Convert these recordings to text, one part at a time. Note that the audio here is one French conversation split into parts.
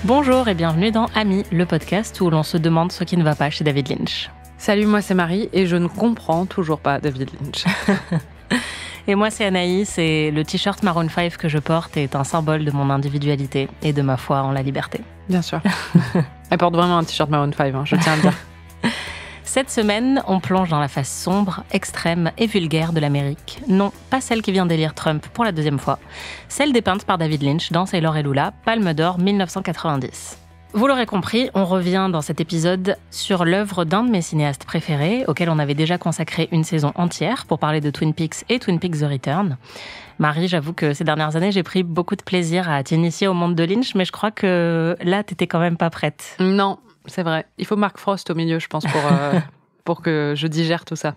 Bonjour et bienvenue dans Amis, le podcast où l'on se demande ce qui ne va pas chez David Lynch. Salut, moi c'est Marie et je ne comprends toujours pas David Lynch. Et moi c'est Anaïs et le t-shirt Maroon 5 que je porte est un symbole de mon individualité et de ma foi en la liberté. Bien sûr. Elle porte vraiment un t-shirt Maroon 5, je tiens à le dire. Cette semaine, on plonge dans la face sombre, extrême et vulgaire de l'Amérique. Non, pas celle qui vient d'élire Trump pour la deuxième fois. Celle dépeinte par David Lynch dans Sailor et Lula, Palme d'Or 1990. Vous l'aurez compris, on revient dans cet épisode sur l'œuvre d'un de mes cinéastes préférés, auquel on avait déjà consacré une saison entière pour parler de Twin Peaks et Twin Peaks The Return. Marie, j'avoue que ces dernières années, j'ai pris beaucoup de plaisir à t'initier au monde de Lynch, mais je crois que là, t'étais quand même pas prête. Non, c'est vrai. Il faut Mark Frost au milieu, je pense, pour que je digère tout ça.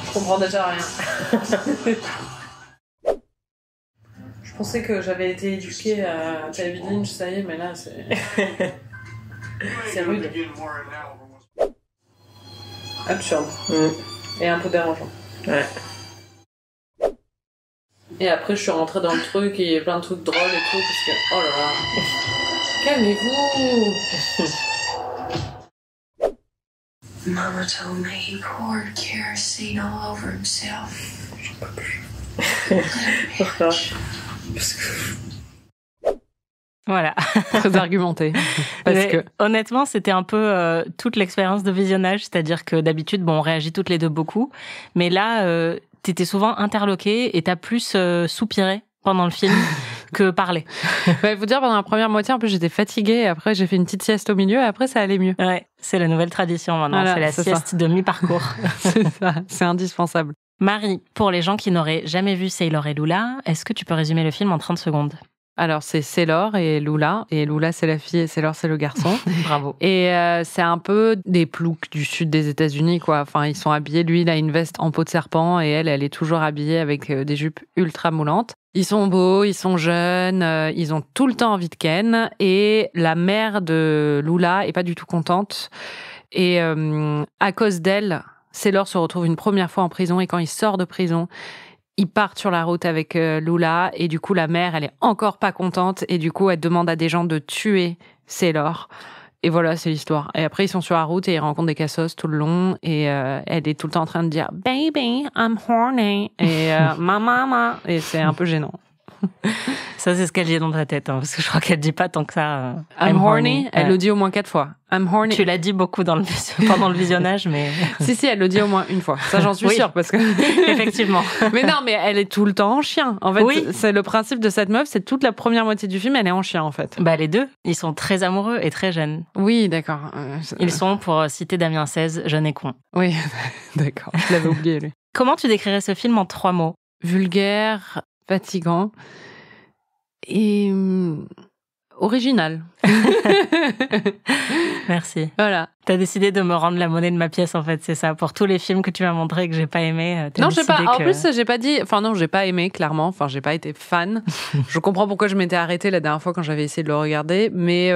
Je comprends déjà rien. Je pensais que j'avais été éduquée à David Lynch, ça y est, mais là, c'est rude. Absurde. Et un peu dérangeant. Ouais. Et après, je suis rentrée dans le truc et il y a plein de trucs drôles et tout, parce que... Oh là là. Calmez-vous. Mama told me he poured kerosene all over himself. J'en peux plus. Pourquoi? Parce que... Voilà. Très argumenté. Parce que... Honnêtement, c'était un peu toute l'expérience de visionnage, c'est-à-dire que d'habitude, on réagit toutes les deux beaucoup, mais là, t'étais souvent interloquée et t'as plus soupiré pendant le film que parlé. Il faut dire, pendant la première moitié, en plus, j'étais fatiguée, et après, j'ai fait une petite sieste au milieu, et après, ça allait mieux. Ouais, c'est la nouvelle tradition maintenant, Voilà, c'est la sieste de mi-parcours. C'est ça, c'est indispensable. Marie, pour les gens qui n'auraient jamais vu Sailor et Lula, est-ce que tu peux résumer le film en 30 secondes ? Alors, c'est Sailor et Lula c'est la fille et Sailor c'est le garçon. Bravo. Et c'est un peu des ploucs du sud des États-Unis, quoi. Enfin, ils sont habillés, lui, il a une veste en peau de serpent et elle est toujours habillée avec des jupes ultra moulantes. Ils sont beaux, ils sont jeunes, ils ont tout le temps envie de ken. Et la mère de Lula est pas du tout contente. Et à cause d'elle, Sailor se retrouve une première fois en prison et quand il sort de prison, ils partent sur la route avec Lula et du coup la mère elle est encore pas contente et du coup elle demande à des gens de tuer Sailor et voilà c'est l'histoire. Et après ils sont sur la route et ils rencontrent des cassos tout le long et elle est tout le temps en train de dire baby I'm horny et mama et c'est un peu gênant. Ça, c'est ce qu'elle dit dans ta tête, parce que je crois qu'elle dit pas tant que ça. I'm horny. Elle le dit au moins 4 fois. I'm horny. Tu l'as dit beaucoup pendant le visionnage, mais... Si, elle le dit au moins une fois. Ça, j'en suis sûre, parce que... Effectivement. Mais non, mais elle est tout le temps en chien. En fait, oui. C'est le principe de cette meuf, c'est toute la première moitié du film, elle est en chien, en fait. Bah, les deux. Ils sont très amoureux et très jeunes. Oui, d'accord. Ils sont, pour citer Damien 16, jeune et con. Oui, d'accord. Je l'avais oublié, lui. Comment tu décrirais ce film en 3 mots ? Vulgaire, fatigant et original. Merci. Voilà. T'as décidé de me rendre la monnaie de ma pièce, en fait, c'est ça. Pour tous les films que tu m'as montrés et que j'ai pas aimé, non, j'ai pas. En plus, j'ai pas dit. Enfin non, j'ai pas aimé clairement. Enfin, j'ai pas été fan. Je comprends pourquoi je m'étais arrêtée la dernière fois quand j'avais essayé de le regarder, mais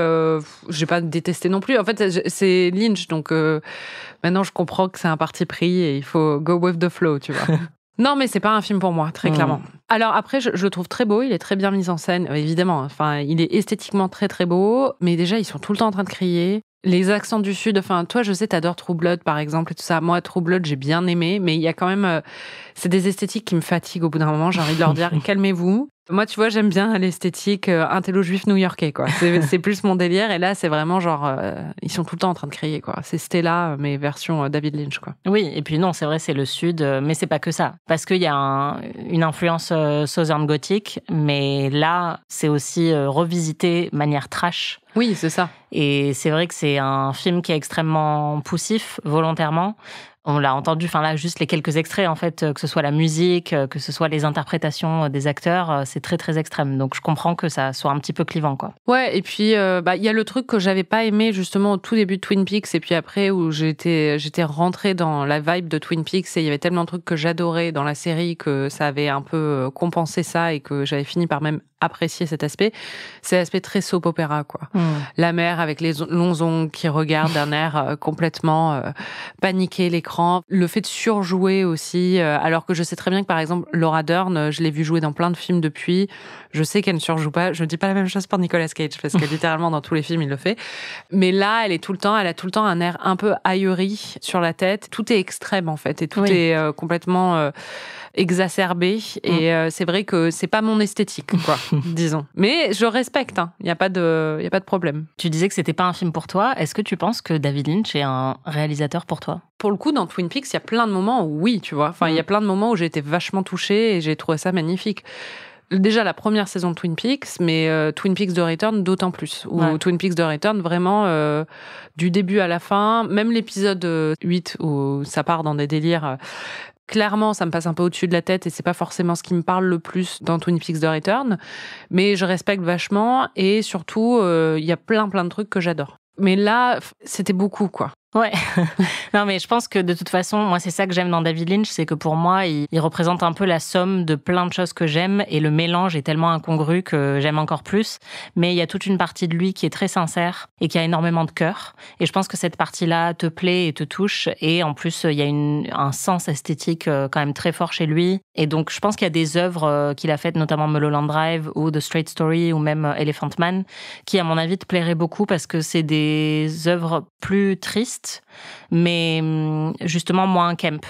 j'ai pas détesté non plus. En fait, c'est Lynch, donc maintenant je comprends que c'est un parti pris et il faut go with the flow, tu vois. Non, mais c'est pas un film pour moi, très clairement. Alors après, je le trouve très beau, il est très bien mis en scène, évidemment. Enfin, il est esthétiquement très très beau, mais déjà, ils sont tout le temps en train de crier. Les accents du Sud, enfin, toi, je sais, t'adores True Blood, par exemple, et tout ça. Moi, True Blood, j'ai bien aimé, mais il y a quand même... c'est des esthétiques qui me fatiguent au bout d'un moment. J'ai envie de leur dire, calmez-vous. Moi, tu vois, j'aime bien l'esthétique intello-juif new-yorkais, quoi. C'est plus mon délire. Et là, c'est vraiment genre... ils sont tout le temps en train de crier, quoi. C'est Stella, mais version David Lynch, quoi. Oui, et puis non, c'est vrai, c'est le Sud, mais c'est pas que ça. Parce qu'il y a une influence Southern Gothic, mais là, c'est aussi revisité manière trash. Oui, c'est ça. Et c'est vrai que c'est un film qui est extrêmement poussif, volontairement. On l'a entendu, enfin là, juste les quelques extraits, en fait, que ce soit la musique, que ce soit les interprétations des acteurs, c'est très, très extrême. Donc, je comprends que ça soit un petit peu clivant, quoi. Ouais, et puis, il y a le truc que j'avais pas aimé, justement, au tout début de Twin Peaks, et puis après, où j'étais rentrée dans la vibe de Twin Peaks, et il y avait tellement de trucs que j'adorais dans la série que ça avait un peu compensé ça, et que j'avais fini par même apprécié cet aspect, c'est l'aspect très soap opéra, quoi. La mère avec les longs ongles qui regarde d'un air complètement paniqué l'écran. Le fait de surjouer aussi, alors que je sais très bien que, par exemple, Laura Dern, je l'ai vue jouer dans plein de films depuis. Je sais qu'elle ne surjoue pas. Je ne dis pas la même chose pour Nicolas Cage, parce que littéralement, dans tous les films, il le fait. Mais là, elle a tout le temps un air un peu ahuri sur la tête. Tout est extrême, en fait, et tout est complètement exacerbé. Et c'est vrai que c'est pas mon esthétique, quoi, disons. Mais je respecte, hein. Il y a pas de problème. Tu disais que c'était pas un film pour toi. Est-ce que tu penses que David Lynch est un réalisateur pour toi? Pour le coup, dans Twin Peaks, il y a plein de moments où oui, tu vois. Enfin, il y a plein de moments où j'ai été vachement touchée et j'ai trouvé ça magnifique. Déjà la première saison de Twin Peaks, mais Twin Peaks The Return d'autant plus. Ou Twin Peaks The Return, vraiment, du début à la fin, même l'épisode 8 où ça part dans des délires... Clairement, ça me passe un peu au-dessus de la tête et c'est pas forcément ce qui me parle le plus dans Twin Peaks The Return, mais je respecte vachement et surtout, il y a plein de trucs que j'adore. Mais là, c'était beaucoup, quoi. Ouais. Non, mais je pense que de toute façon, moi, c'est ça que j'aime dans David Lynch, c'est que pour moi, il représente un peu la somme de plein de choses que j'aime et le mélange est tellement incongru que j'aime encore plus. Mais il y a toute une partie de lui qui est très sincère et qui a énormément de cœur. Et je pense que cette partie-là te plaît et te touche. Et en plus, il y a un sens esthétique quand même très fort chez lui. Et donc, je pense qu'il y a des œuvres qu'il a faites, notamment Mulholland Drive ou The Straight Story ou même Elephant Man, qui, à mon avis, te plairaient beaucoup parce que c'est des œuvres plus tristes, mais justement moins camp.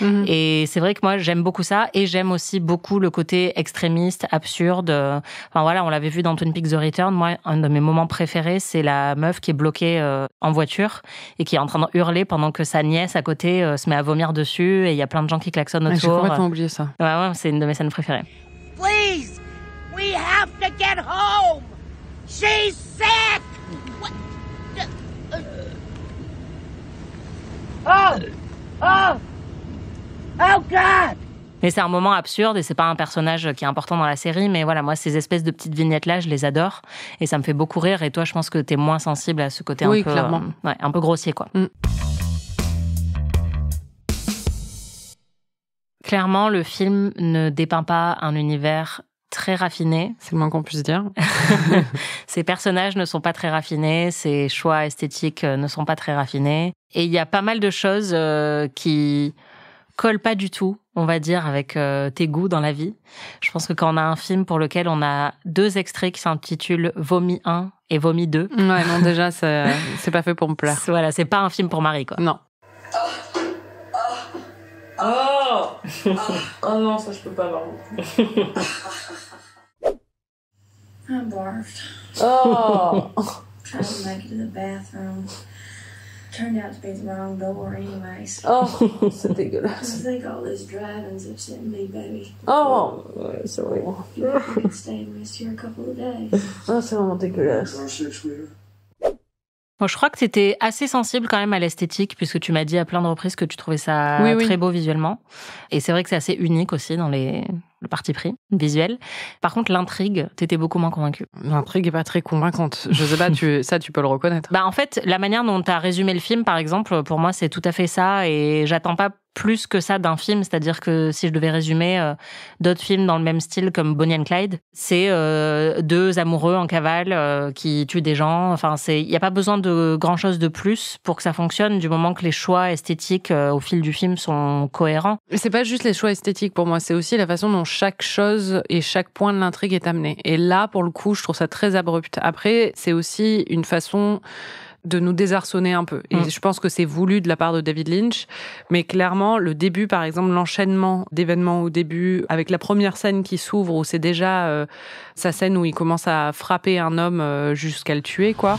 Et c'est vrai que moi, j'aime beaucoup ça et j'aime aussi beaucoup le côté extrémiste, absurde. Enfin voilà, on l'avait vu dans Twin Peaks The Return. Moi, un de mes moments préférés, c'est la meuf qui est bloquée en voiture et qui est en train de hurler pendant que sa nièce à côté se met à vomir dessus et il y a plein de gens qui klaxonnent autour. J'ai complètement oublié ça. Ouais, c'est une de mes scènes préférées. Please, we have to get home. She's sick. What? Oh God! Mais c'est un moment absurde et c'est pas un personnage qui est important dans la série, mais voilà, moi, ces espèces de petites vignettes-là, je les adore et ça me fait beaucoup rire. Et toi, je pense que t'es moins sensible à ce côté un peu, clairement. Un peu grossier, quoi. Clairement, le film ne dépeint pas un univers très raffiné. C'est le moins qu'on puisse dire. Ces personnages ne sont pas très raffinés, ces choix esthétiques ne sont pas très raffinés. Et il y a pas mal de choses qui collent pas du tout, on va dire, avec tes goûts dans la vie. Je pense que quand on a un film pour lequel on a 2 extraits qui s'intitulent Vomi 1 et Vomi 2. Ouais, non, déjà, c'est pas fait pour me plaire. Voilà, c'est pas un film pour Marie, quoi. Non. Oh non, ça je peux pas avoir. I barfed. Oh. Tried to make it to the bathroom. Turned out to be the wrong door anyways. Oh, c'est dégueulasse. I think all these drivings upset me, baby. Oh, ouais, c'est horrible. You could stay and rest here a couple of days. Oh, c'est vraiment dégueulasse. Bon, je crois que tu étais assez sensible quand même à l'esthétique, puisque tu m'as dit à plein de reprises que tu trouvais ça très beau visuellement. Et c'est vrai que c'est assez unique aussi dans le parti pris visuel. Par contre, l'intrigue, t'étais beaucoup moins convaincue. L'intrigue est pas très convaincante. Je sais pas, tu peux le reconnaître. En fait, la manière dont t'as résumé le film, par exemple, pour moi, c'est tout à fait ça. Et j'attends pas plus que ça d'un film. C'est-à-dire que si je devais résumer d'autres films dans le même style comme Bonnie and Clyde, c'est 2 amoureux en cavale qui tuent des gens. Enfin, il n'y a pas besoin de grand-chose de plus pour que ça fonctionne, du moment que les choix esthétiques au fil du film sont cohérents. Mais c'est pas juste les choix esthétiques pour moi, c'est aussi la façon dont chaque chose et chaque point de l'intrigue est amené. Et là, pour le coup, je trouve ça très abrupt. Après, c'est aussi une façon de nous désarçonner un peu. Et je pense que c'est voulu de la part de David Lynch. Mais clairement, le début, par exemple, l'enchaînement d'événements au début, avec la première scène qui s'ouvre, où c'est déjà sa scène où il commence à frapper un homme jusqu'à le tuer, quoi.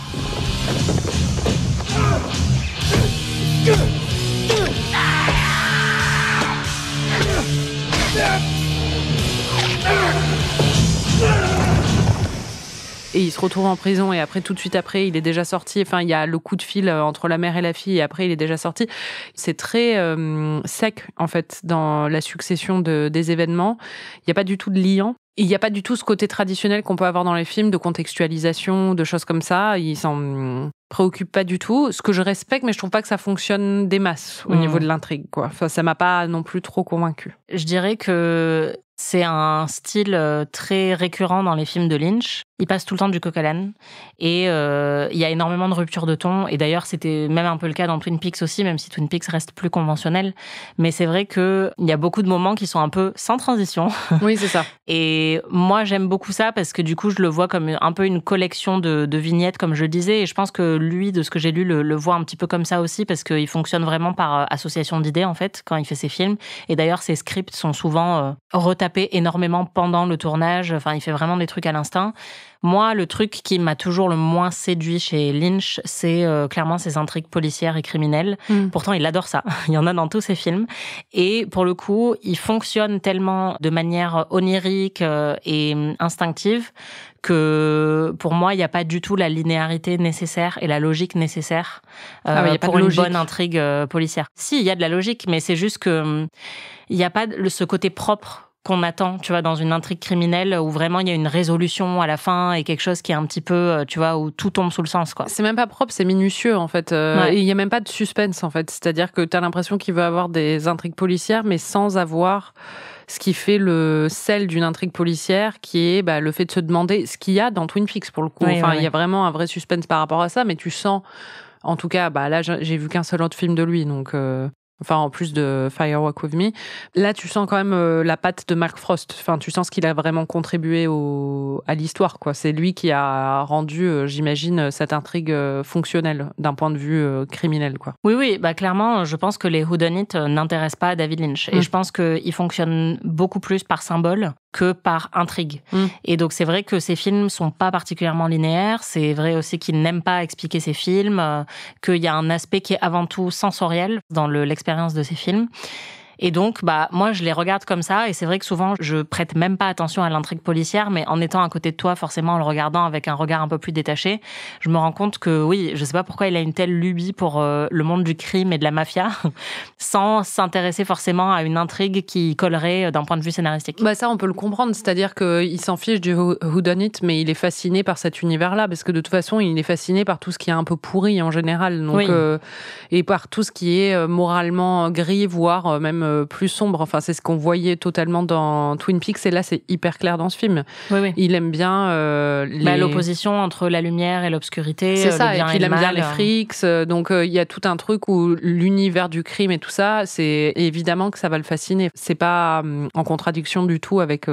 Et il se retrouve en prison et après, tout de suite après, il est déjà sorti. Enfin, il y a le coup de fil entre la mère et la fille et après, il est déjà sorti. C'est très sec, en fait, dans la succession des événements. Il n'y a pas du tout de liant. Il n'y a pas du tout ce côté traditionnel qu'on peut avoir dans les films, de contextualisation, de choses comme ça. Il s'en préoccupe pas du tout. Ce que je respecte, mais je trouve pas que ça fonctionne des masses au niveau de l'intrigue, quoi. Enfin, ça m'a pas non plus trop convaincue. Je dirais que C'est un style très récurrent dans les films de Lynch. Il passe tout le temps du coq à l'âne. Et il y a énormément de ruptures de ton. Et d'ailleurs, c'était même un peu le cas dans Twin Peaks aussi, même si Twin Peaks reste plus conventionnel. Mais c'est vrai qu'il y a beaucoup de moments qui sont un peu sans transition. Oui, c'est ça. Et moi, j'aime beaucoup ça parce que du coup, je le vois comme un peu une collection de vignettes, comme je le disais. Et je pense que lui, de ce que j'ai lu, le voit un petit peu comme ça aussi parce qu'il fonctionne vraiment par association d'idées, en fait, quand il fait ses films. Et d'ailleurs, ses scripts sont souvent retapés énormément pendant le tournage. Enfin, il fait vraiment des trucs à l'instinct. Moi, le truc qui m'a toujours le moins séduit chez Lynch, c'est clairement ses intrigues policières et criminelles. Pourtant, il adore ça. Il y en a dans tous ses films. Et pour le coup, il fonctionne tellement de manière onirique et instinctive que pour moi, il n'y a pas du tout la linéarité nécessaire et la logique nécessaire pour une bonne intrigue policière. Si, il y a de la logique, mais c'est juste que il n'y a pas ce côté propre qu'on attend, tu vois, dans une intrigue criminelle où vraiment il y a une résolution à la fin et quelque chose qui est un petit peu, tu vois, où tout tombe sous le sens, quoi. C'est même pas propre, c'est minutieux, en fait. Ouais. Et il y a même pas de suspense, en fait. C'est-à-dire que t'as l'impression qu'il veut avoir des intrigues policières, mais sans avoir ce qui fait le sel d'une intrigue policière, qui est le fait de se demander ce qu'il y a dans Twin Peaks, pour le coup. Oui, il y a vraiment un vrai suspense par rapport à ça, mais tu sens, en tout cas, là, j'ai vu qu'un seul autre film de lui, donc... Enfin, en plus de Firewalk With Me. Là, tu sens quand même la patte de Mark Frost. Enfin, tu sens ce qu'il a vraiment contribué à l'histoire, quoi. C'est lui qui a rendu, j'imagine, cette intrigue fonctionnelle d'un point de vue criminel, quoi. Oui, clairement, je pense que les whodunit n'intéressent pas David Lynch. Et je pense qu'ils fonctionnent beaucoup plus par symbole que par intrigue. Et donc, c'est vrai que ces films sont pas particulièrement linéaires. C'est vrai aussi qu'il n'aime pas expliquer ses films, qu'il y a un aspect qui est avant tout sensoriel dans l'expérience de ces films. Et donc, moi, je les regarde comme ça. Et c'est vrai que souvent, je prête même pas attention à l'intrigue policière, mais en étant à côté de toi, forcément, en le regardant avec un regard un peu plus détaché, je me rends compte que oui, je sais pas pourquoi il a une telle lubie pour le monde du crime et de la mafia, sans s'intéresser forcément à une intrigue qui collerait d'un point de vue scénaristique. Ça, on peut le comprendre. C'est-à-dire qu'il s'en fiche du whodunit, mais il est fasciné par cet univers-là, parce que de toute façon, il est fasciné par tout ce qui est un peu pourri en général. Donc, oui. Et par tout ce qui est moralement gris, voire même plus sombre. Enfin, c'est ce qu'on voyait totalement dans Twin Peaks, et là, c'est hyper clair dans ce film. Oui. Il aime bien l'opposition entre la lumière et l'obscurité. C'est ça, le bien et puis il aime le bien mal. les freaks. Donc, il y a tout un truc où l'univers du crime et tout ça, c'est évidemment que ça va le fasciner. C'est pas en contradiction du tout avec...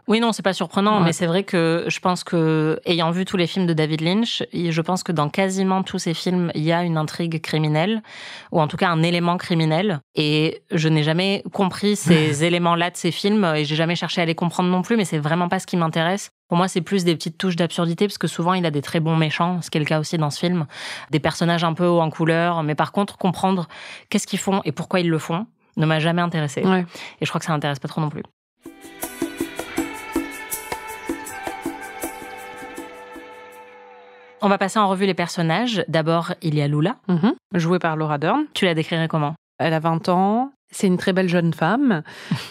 Oui, non, c'est pas surprenant, Ouais. mais c'est vrai que je pense que, ayant vu tous les films de David Lynch, je pense que dans quasiment tous ces films, il y a une intrigue criminelle, ou en tout cas un élément criminel, et je n'ai jamais compris ces éléments-là de ces films, et j'ai jamais cherché à les comprendre non plus, mais c'est vraiment pas ce qui m'intéresse. Pour moi, c'est plus des petites touches d'absurdité, parce que souvent, il a des très bons méchants, ce qui est le cas aussi dans ce film, des personnages un peu hauts en couleur, mais par contre, comprendre qu'est-ce qu'ils font et pourquoi ils le font ne m'a jamais intéressée. Ouais. Et je crois que ça n'intéresse pas trop non plus. On va passer en revue les personnages. D'abord, il y a Lula. Jouée par Laura Dern. Tu la décrirais comment ? Elle a 20 ans. C'est une très belle jeune femme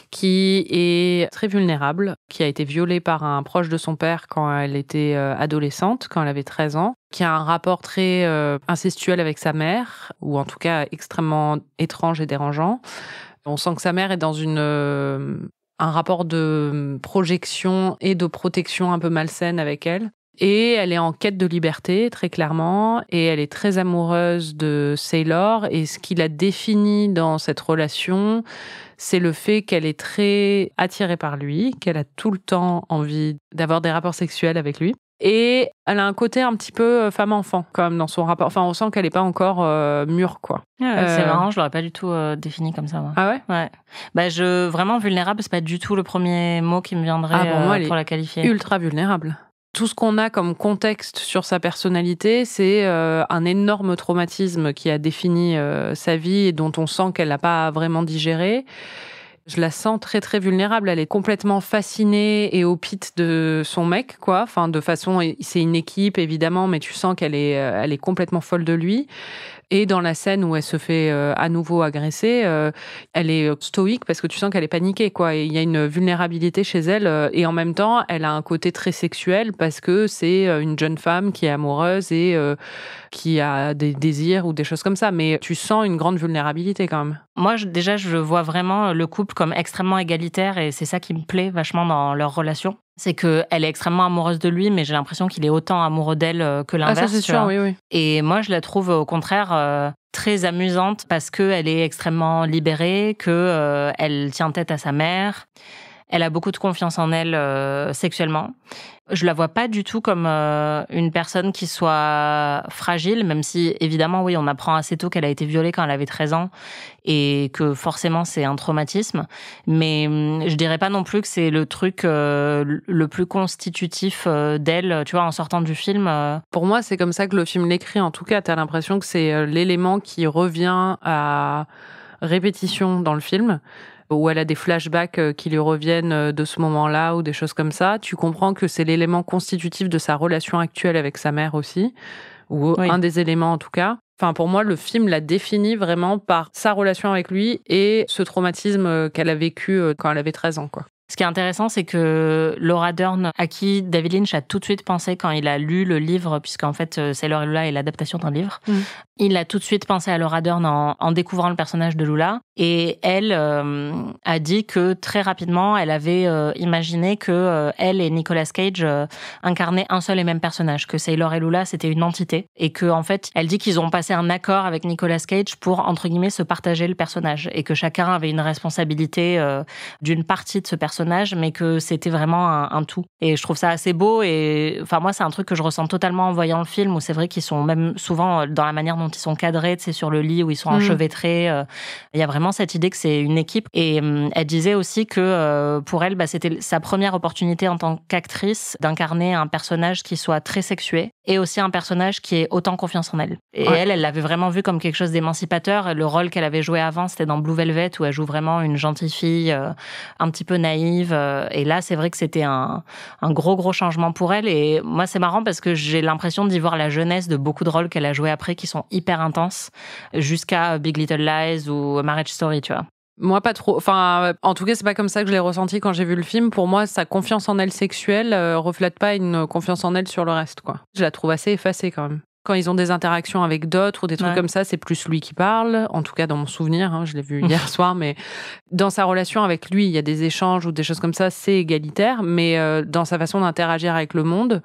qui est très vulnérable, qui a été violée par un proche de son père quand elle était adolescente, quand elle avait 13 ans, qui a un rapport très incestuel avec sa mère, ou en tout cas extrêmement étrange et dérangeant. On sent que sa mère est dans un rapport de projection et de protection un peu malsaine avec elle. Et elle est en quête de liberté, très clairement, et elle est très amoureuse de Sailor, et ce qui la définit dans cette relation, c'est le fait qu'elle est très attirée par lui, qu'elle a tout le temps envie d'avoir des rapports sexuels avec lui. Et elle a un côté un petit peu femme-enfant, quand même, dans son rapport. Enfin, on sent qu'elle n'est pas encore mûre, quoi. C'est marrant, je l'aurais pas du tout défini comme ça, moi. Ah ouais? Ouais. Vraiment vulnérable, c'est pas du tout le premier mot qui me viendrait pour la qualifier. Ultra vulnérable. Tout ce qu'on a comme contexte sur sa personnalité, c'est un énorme traumatisme qui a défini sa vie et dont on sent qu'elle n'a pas vraiment digéré. Je la sens très très vulnérable. Elle est complètement fascinée et au pit de son mec, quoi. Enfin, de façon, c'est une équipe évidemment, mais tu sens qu'elle est complètement folle de lui. Et dans la scène où elle se fait à nouveau agresser, elle est stoïque parce que tu sens qu'elle est paniquée, quoi. Et il y a une vulnérabilité chez elle. Et en même temps, elle a un côté très sexuel parce que c'est une jeune femme qui est amoureuse et qui a des désirs ou des choses comme ça. Mais tu sens une grande vulnérabilité quand même. Moi, je vois vraiment le couple comme extrêmement égalitaire et c'est ça qui me plaît vachement dans leur relation. C'est qu'elle est extrêmement amoureuse de lui, mais j'ai l'impression qu'il est autant amoureux d'elle que l'inverse. Ah, ça, c'est sûr, oui, oui. Et moi, je la trouve au contraire très amusante parce qu'elle est extrêmement libérée, qu'elle tient tête à sa mère. Elle a beaucoup de confiance en elle sexuellement. Je la vois pas du tout comme une personne qui soit fragile, même si, évidemment, oui, on apprend assez tôt qu'elle a été violée quand elle avait 13 ans et que forcément, c'est un traumatisme. Mais je dirais pas non plus que c'est le truc le plus constitutif d'elle, tu vois, en sortant du film. Pour moi, c'est comme ça que le film l'écrit. En tout cas, t'as l'impression que c'est l'élément qui revient à répétition dans le film, où elle a des flashbacks qui lui reviennent de ce moment-là ou des choses comme ça. Tu comprends que c'est l'élément constitutif de sa relation actuelle avec sa mère aussi, ou un des éléments en tout cas. Enfin, pour moi, le film la définit vraiment par sa relation avec lui et ce traumatisme qu'elle a vécu quand elle avait 13 ans, quoi. Ce qui est intéressant, c'est que Laura Dern, à qui David Lynch a tout de suite pensé quand il a lu le livre, puisqu'en fait, Sailor et Lula est l'adaptation d'un livre, il a tout de suite pensé à Laura Dern en découvrant le personnage de Lula. Et elle a dit que très rapidement, elle avait imaginé que elle et Nicolas Cage incarnaient un seul et même personnage, que Sailor et Lula, c'était une entité. Et que en fait, elle dit qu'ils ont passé un accord avec Nicolas Cage pour, entre guillemets, se partager le personnage. Et que chacun avait une responsabilité d'une partie de ce personnage, mais que c'était vraiment un tout. Et je trouve ça assez beau. Et enfin, moi, c'est un truc que je ressens totalement en voyant le film, où c'est vrai qu'ils sont même souvent dans la manière dont ils sont cadrés, tu sais, sur le lit où ils sont enchevêtrés. Il y a vraiment cette idée que c'est une équipe. Et elle disait aussi que pour elle, c'était sa première opportunité en tant qu'actrice d'incarner un personnage qui soit très sexué et aussi un personnage qui ait autant confiance en elle. Et elle l'avait vraiment vu comme quelque chose d'émancipateur. Le rôle qu'elle avait joué avant, c'était dans Blue Velvet, où elle joue vraiment une gentille fille un petit peu naïve. Et là, c'est vrai que c'était un gros changement pour elle. Et moi, c'est marrant parce que j'ai l'impression d'y voir la jeunesse de beaucoup de rôles qu'elle a joués après qui sont hyper intenses, jusqu'à Big Little Lies ou Marriage Story, tu vois. Moi, pas trop. Enfin, en tout cas, c'est pas comme ça que je l'ai ressenti quand j'ai vu le film. Pour moi, sa confiance en elle sexuelle reflète pas une confiance en elle sur le reste, quoi. Je la trouve assez effacée quand même. Quand ils ont des interactions avec d'autres ou des trucs comme ça, c'est plus lui qui parle. En tout cas, dans mon souvenir, je l'ai vu hier soir, mais dans sa relation avec lui, il y a des échanges ou des choses comme ça, c'est égalitaire. Mais dans sa façon d'interagir avec le monde,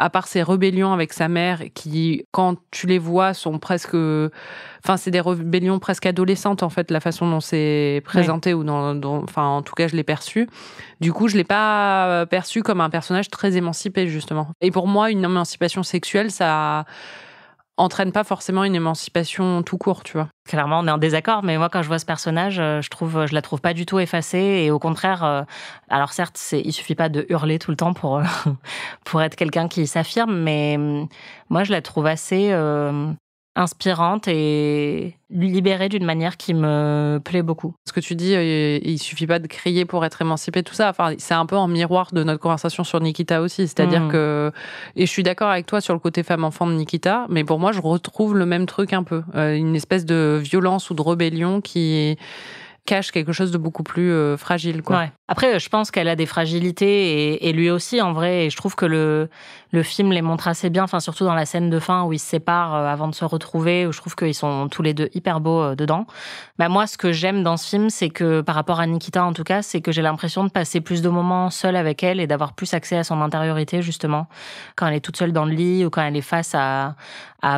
à part ses rébellions avec sa mère, qui, quand tu les vois, sont presque... Enfin, c'est des rébellions presque adolescentes, en fait, la façon dont c'est présenté, ou enfin, en tout cas, je l'ai perçu. Du coup, je l'ai pas perçu comme un personnage très émancipé, justement. Et pour moi, une émancipation sexuelle, ça entraîne pas forcément une émancipation tout court, tu vois. Clairement, on est en désaccord, mais moi, quand je vois ce personnage, je la trouve pas du tout effacée, et au contraire, alors certes, il suffit pas de hurler tout le temps pour être quelqu'un qui s'affirme, mais moi, je la trouve assez inspirante et libérée d'une manière qui me plaît beaucoup. Ce que tu dis, il suffit pas de crier pour être émancipé, tout ça. Enfin, c'est un peu en miroir de notre conversation sur Nikita aussi. C'est-à-dire que, et je suis d'accord avec toi sur le côté femme-enfant de Nikita, mais pour moi, je retrouve le même truc un peu. Une espèce de violence ou de rébellion qui cache quelque chose de beaucoup plus fragile, quoi. Ouais. Après, je pense qu'elle a des fragilités et lui aussi, en vrai. Et je trouve que le film les montre assez bien, enfin, surtout dans la scène de fin où ils se séparent avant de se retrouver, où je trouve qu'ils sont tous les deux hyper beaux dedans. Bah, moi, ce que j'aime dans ce film, c'est que, par rapport à Nikita, en tout cas, c'est que j'ai l'impression de passer plus de moments seule avec elle et d'avoir plus accès à son intériorité, justement. Quand elle est toute seule dans le lit ou quand elle est face à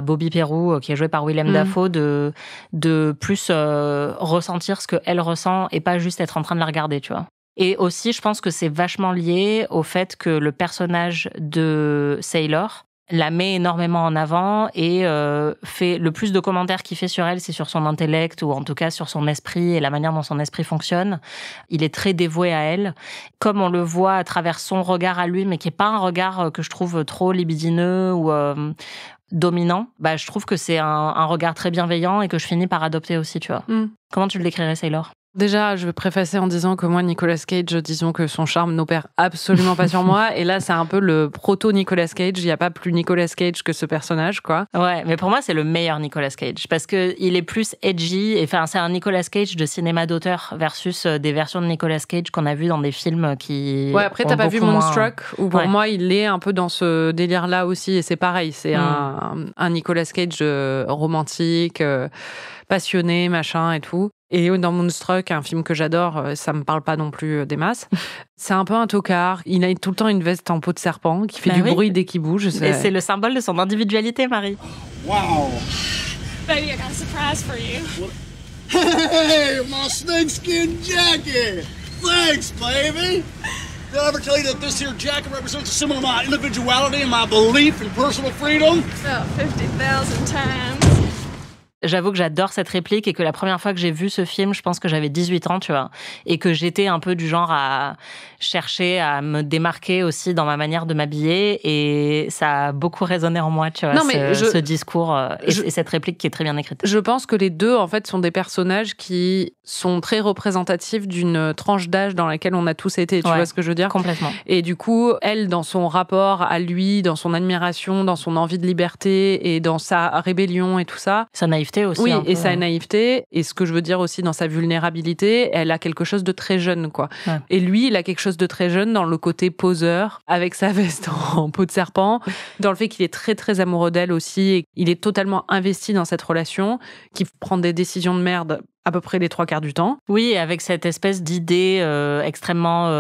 Bobby Peru, qui est joué par Willem Dafoe, de plus ressentir ce qu'elle ressent et pas juste être en train de la regarder, tu vois. Et aussi, je pense que c'est vachement lié au fait que le personnage de Sailor la met énormément en avant et fait le plus de commentaires qu'il fait sur elle, c'est sur son intellect ou en tout cas sur son esprit et la manière dont son esprit fonctionne. Il est très dévoué à elle, comme on le voit à travers son regard à lui, mais qui est pas un regard que je trouve trop libidineux ou dominant. Bah, je trouve que c'est un regard très bienveillant et que je finis par adopter aussi, tu vois. Comment tu le décrirais, Sailor ? Déjà, je vais préfacer en disant que moi, Nicolas Cage, disons que son charme n'opère absolument pas sur moi. Et là, c'est un peu le proto-Nicolas Cage. Il n'y a pas plus Nicolas Cage que ce personnage, quoi. Ouais, mais pour moi, c'est le meilleur Nicolas Cage. Parce qu'il est plus edgy. Enfin, c'est un Nicolas Cage de cinéma d'auteur versus des versions de Nicolas Cage qu'on a vues dans des films qui. Ouais, après, t'as pas vu Moonstruck, où pour Ouais. moi, il est un peu dans ce délire-là aussi. Et c'est pareil. C'est un Nicolas Cage romantique, passionné, machin et tout. Et dans Moonstruck, un film que j'adore, ça me parle pas non plus des masses. C'est un peu un tocard. Il a tout le temps une veste en peau de serpent qui fait Bah du oui. bruit dès qu'il bouge. Et c'est le symbole de son individualité, Marie. Wow. Baby, I got a surprise for you. Hey, my snakeskin jacket. Thanks, baby. Did I ever tell you that this here jacket represents a symbol of my individuality and my belief in personal freedom? About 50,000 times. J'avoue que j'adore cette réplique et que la première fois que j'ai vu ce film, je pense que j'avais 18 ans, tu vois, et que j'étais un peu du genre à chercher à me démarquer aussi dans ma manière de m'habiller et ça a beaucoup résonné en moi, tu vois, Non, mais ce discours et cette réplique qui est très bien écrite. Je pense que les deux, en fait, sont des personnages qui sont très représentatifs d'une tranche d'âge dans laquelle on a tous été, tu vois ce que je veux dire ? Complètement. Et du coup, elle, dans son rapport à lui, dans son admiration, dans son envie de liberté et dans sa rébellion et tout ça. Sa naïveté aussi. Oui, un et peu, sa naïveté. Et ce que je veux dire aussi dans sa vulnérabilité, elle a quelque chose de très jeune, quoi. Ouais. Et lui, il a quelque chose de très jeune dans le côté poseur, avec sa veste en peau de serpent, dans le fait qu'il est très, très amoureux d'elle aussi. Et il est totalement investi dans cette relation, qui prend des décisions de merde à peu près les 3/4 du temps. Oui, avec cette espèce d'idée extrêmement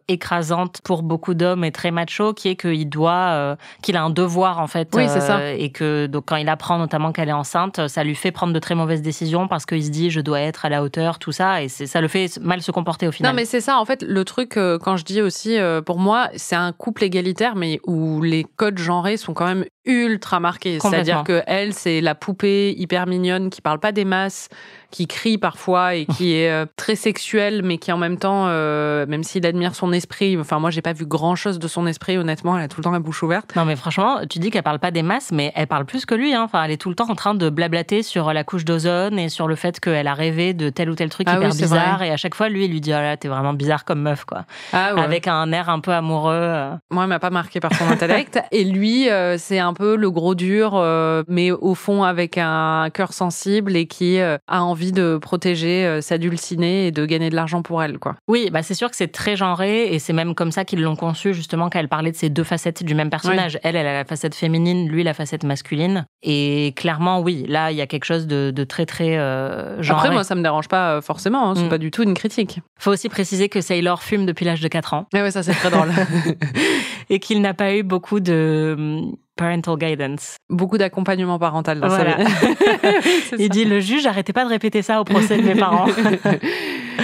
écrasante pour beaucoup d'hommes et très macho, qui est qu'il a un devoir en fait, oui, c'est ça. Et que donc quand il apprend notamment qu'elle est enceinte, ça lui fait prendre de très mauvaises décisions parce qu'il se dit je dois être à la hauteur, tout ça, et ça le fait mal se comporter au final. Non, mais c'est ça en fait le truc quand je dis aussi pour moi c'est un couple égalitaire, mais où les codes genrés sont quand même ultra marqués. C'est-à-dire que elle c'est la poupée hyper mignonne qui parle pas des masses, qui crie parfois et qui est très sexuelle, mais qui en même temps, même s'il admire son esprit, enfin moi j'ai pas vu grand-chose de son esprit, honnêtement, elle a tout le temps la bouche ouverte. Non mais franchement, tu dis qu'elle parle pas des masses, mais elle parle plus que lui, hein. Enfin, elle est tout le temps en train de blablater sur la couche d'ozone et sur le fait qu'elle a rêvé de tel ou tel truc hyper bizarre, vrai. Et à chaque fois, lui, il lui dit « Ah là, t'es vraiment bizarre comme meuf, quoi. » Ah ouais. Avec un air un peu amoureux. Moi, elle m'a pas marqué par son intellect. Et lui, c'est un peu le gros dur, mais au fond avec un cœur sensible et qui a envie de protéger sa dulcinée et de gagner de l'argent pour elle, quoi. Oui, bah c'est sûr que c'est très genré et c'est même comme ça qu'ils l'ont conçu, justement, quand elle parlait de ces deux facettes du même personnage. Oui. Elle a la facette féminine, lui la facette masculine. Et clairement, oui, là, il y a quelque chose de très, très genré. Après, moi, ça me dérange pas forcément, hein, c'est pas du tout une critique. Faut aussi préciser que Sailor fume depuis l'âge de 4 ans. Ouais, ça, c'est très drôle. Et qu'il n'a pas eu beaucoup de parental guidance. Beaucoup d'accompagnement parental dans sa vie. Il dit, le juge, arrêtez pas de répéter ça au procès de mes parents.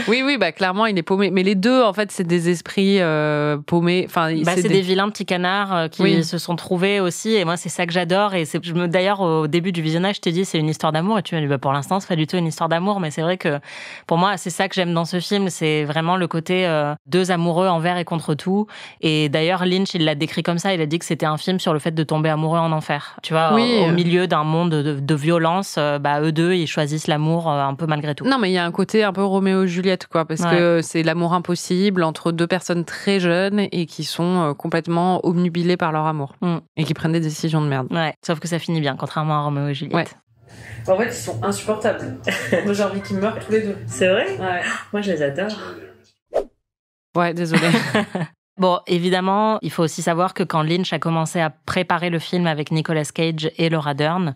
Oui, bah clairement, il est paumé. Mais les deux, en fait, c'est des esprits paumés. Enfin, c'est des vilains petits canards qui se sont trouvés aussi. Et moi, c'est ça que j'adore. Et d'ailleurs, au début du visionnage, je t'ai dit, c'est une histoire d'amour. Et tu m'as dit, bah, pour l'instant, c'est pas du tout une histoire d'amour. Mais c'est vrai que pour moi, c'est ça que j'aime dans ce film. C'est vraiment le côté deux amoureux envers et contre tout. Et d'ailleurs, Lynch, il l'a décrit comme ça. Il a dit que c'était un film sur le fait de tomber amoureux en enfer. Tu vois, au milieu d'un monde de violence, eux deux, ils choisissent l'amour un peu malgré tout. Non, mais il y a un côté un peu Roméo et Juliette, quoi, parce que c'est l'amour impossible entre deux personnes très jeunes et qui sont complètement obnubilées par leur amour et qui prennent des décisions de merde. Ouais, sauf que ça finit bien, contrairement à Roméo et Juliette. Ouais. En fait, ils sont insupportables. Moi, j'ai envie qu'ils meurent tous les deux. C'est vrai ? Ouais. Moi, je les adore. Ouais, désolée. Bon, évidemment, il faut aussi savoir que quand Lynch a commencé à préparer le film avec Nicolas Cage et Laura Dern,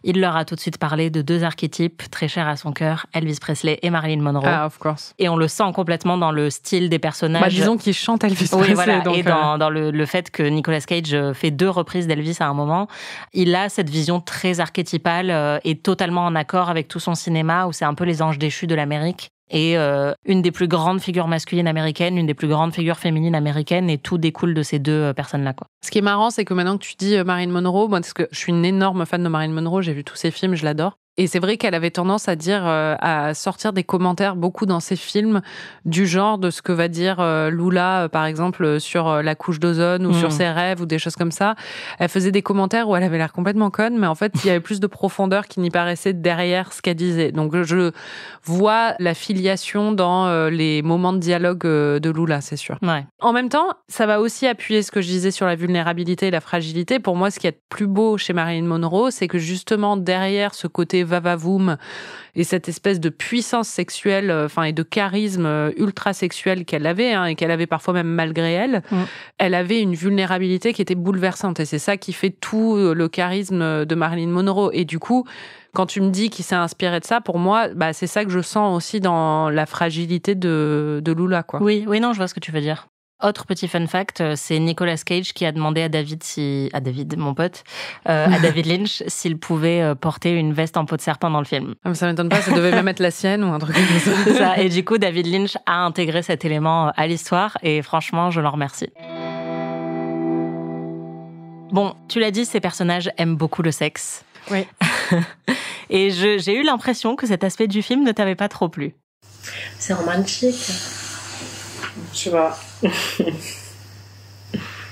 il leur a tout de suite parlé de deux archétypes très chers à son cœur, Elvis Presley et Marilyn Monroe. Ah, of course. Et on le sent complètement dans le style des personnages. Bah, disons qu'il chante Elvis Presley. Oui, voilà. Donc, et dans le fait que Nicolas Cage fait 2 reprises d'Elvis à un moment, il a cette vision très archétypale et totalement en accord avec tout son cinéma, où c'est un peu les anges déchus de l'Amérique. Et une des plus grandes figures masculines américaines, une des plus grandes figures féminines américaines, et tout découle de ces deux personnes-là, quoi. Ce qui est marrant, c'est que maintenant que tu dis Marilyn Monroe, moi, parce que je suis une énorme fan de Marilyn Monroe, j'ai vu tous ses films, je l'adore. Et c'est vrai qu'elle avait tendance à dire, à sortir des commentaires beaucoup dans ses films du genre de ce que va dire Lula, par exemple, sur la couche d'ozone ou sur ses rêves ou des choses comme ça. Elle faisait des commentaires où elle avait l'air complètement conne, mais en fait, il y avait plus de profondeur qui n'y paraissait derrière ce qu'elle disait. Donc, je vois la filiation dans les moments de dialogue de Lula, c'est sûr. Ouais. En même temps, ça va aussi appuyer ce que je disais sur la vulnérabilité et la fragilité. Pour moi, ce qui est plus beau chez Marilyn Monroe, c'est que justement, derrière ce côté va-va-voum et cette espèce de puissance sexuelle, et de charisme ultra sexuel qu'elle avait, et qu'elle avait parfois même malgré elle, elle avait une vulnérabilité qui était bouleversante. Et c'est ça qui fait tout le charisme de Marilyn Monroe. Et du coup, quand tu me dis qu'il s'est inspiré de ça, pour moi, c'est ça que je sens aussi dans la fragilité de Lula, quoi. Oui, non, je vois ce que tu veux dire. Autre petit fun fact, c'est Nicolas Cage qui a demandé à David, mon pote, à David Lynch, s'il pouvait porter une veste en peau de serpent dans le film. Ça m'étonne pas, ça devait même être la sienne ou un truc comme ça. C'est ça. Et du coup, David Lynch a intégré cet élément à l'histoire et franchement, je l'en remercie. Bon, tu l'as dit, ces personnages aiment beaucoup le sexe. Oui. Et j'ai eu l'impression que cet aspect du film ne t'avait pas trop plu. C'est romantique. Je sais pas.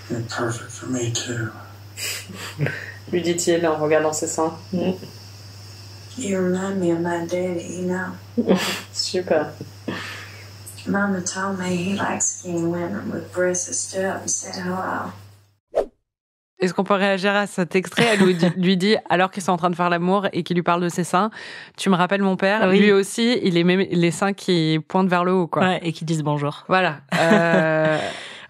You're perfect for me too. Lui dit-il en regardant ses seins. You remind me of my daddy, you know. Super. Mama told me he likes skinny women with breasts stood up and said hello. Est-ce qu'on peut réagir à cet extrait? Elle lui dit, alors qu'ils sont en train de faire l'amour et qu'il lui parle de ses seins, tu me rappelles mon père. Oui. Lui aussi, il aimait les seins qui pointent vers le haut, quoi. Ouais, et qui disent bonjour. Voilà.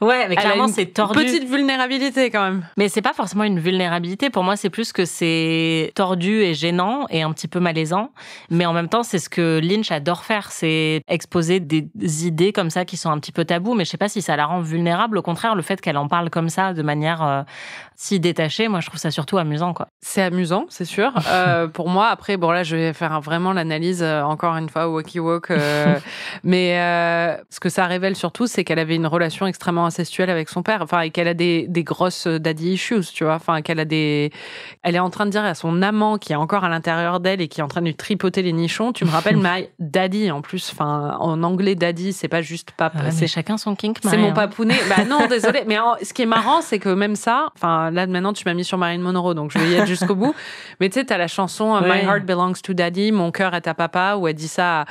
Ouais, mais clairement, c'est tordu. Petite vulnérabilité, quand même. Mais c'est pas forcément une vulnérabilité. Pour moi, c'est plus que c'est tordu et gênant et un petit peu malaisant. Mais en même temps, c'est ce que Lynch adore faire. C'est exposer des idées comme ça qui sont un petit peu tabous. Mais je sais pas si ça la rend vulnérable. Au contraire, le fait qu'elle en parle comme ça, de manière si détachée, moi, je trouve ça surtout amusant, quoi. C'est amusant, c'est sûr. Pour moi, après, bon, là, je vais faire vraiment l'analyse, encore une fois, walkie walk. Mais ce que ça révèle surtout, c'est qu'elle avait une relation extrêmement incestuelle avec son père, et qu'elle a des grosses daddy issues, tu vois, elle est en train de dire à son amant qui est encore à l'intérieur d'elle et qui est en train de lui tripoter les nichons, tu me rappelles my daddy, en plus, en anglais daddy, c'est pas juste pape. Ouais, c'est chacun son kink, c'est mon papounet. Non, désolé, mais ce qui est marrant, c'est que même ça, là, maintenant, tu m'as mis sur Marilyn Monroe, donc je vais y être jusqu'au bout. Mais tu sais, t'as la chanson My Heart Belongs to Daddy, mon cœur est à papa, où elle dit ça.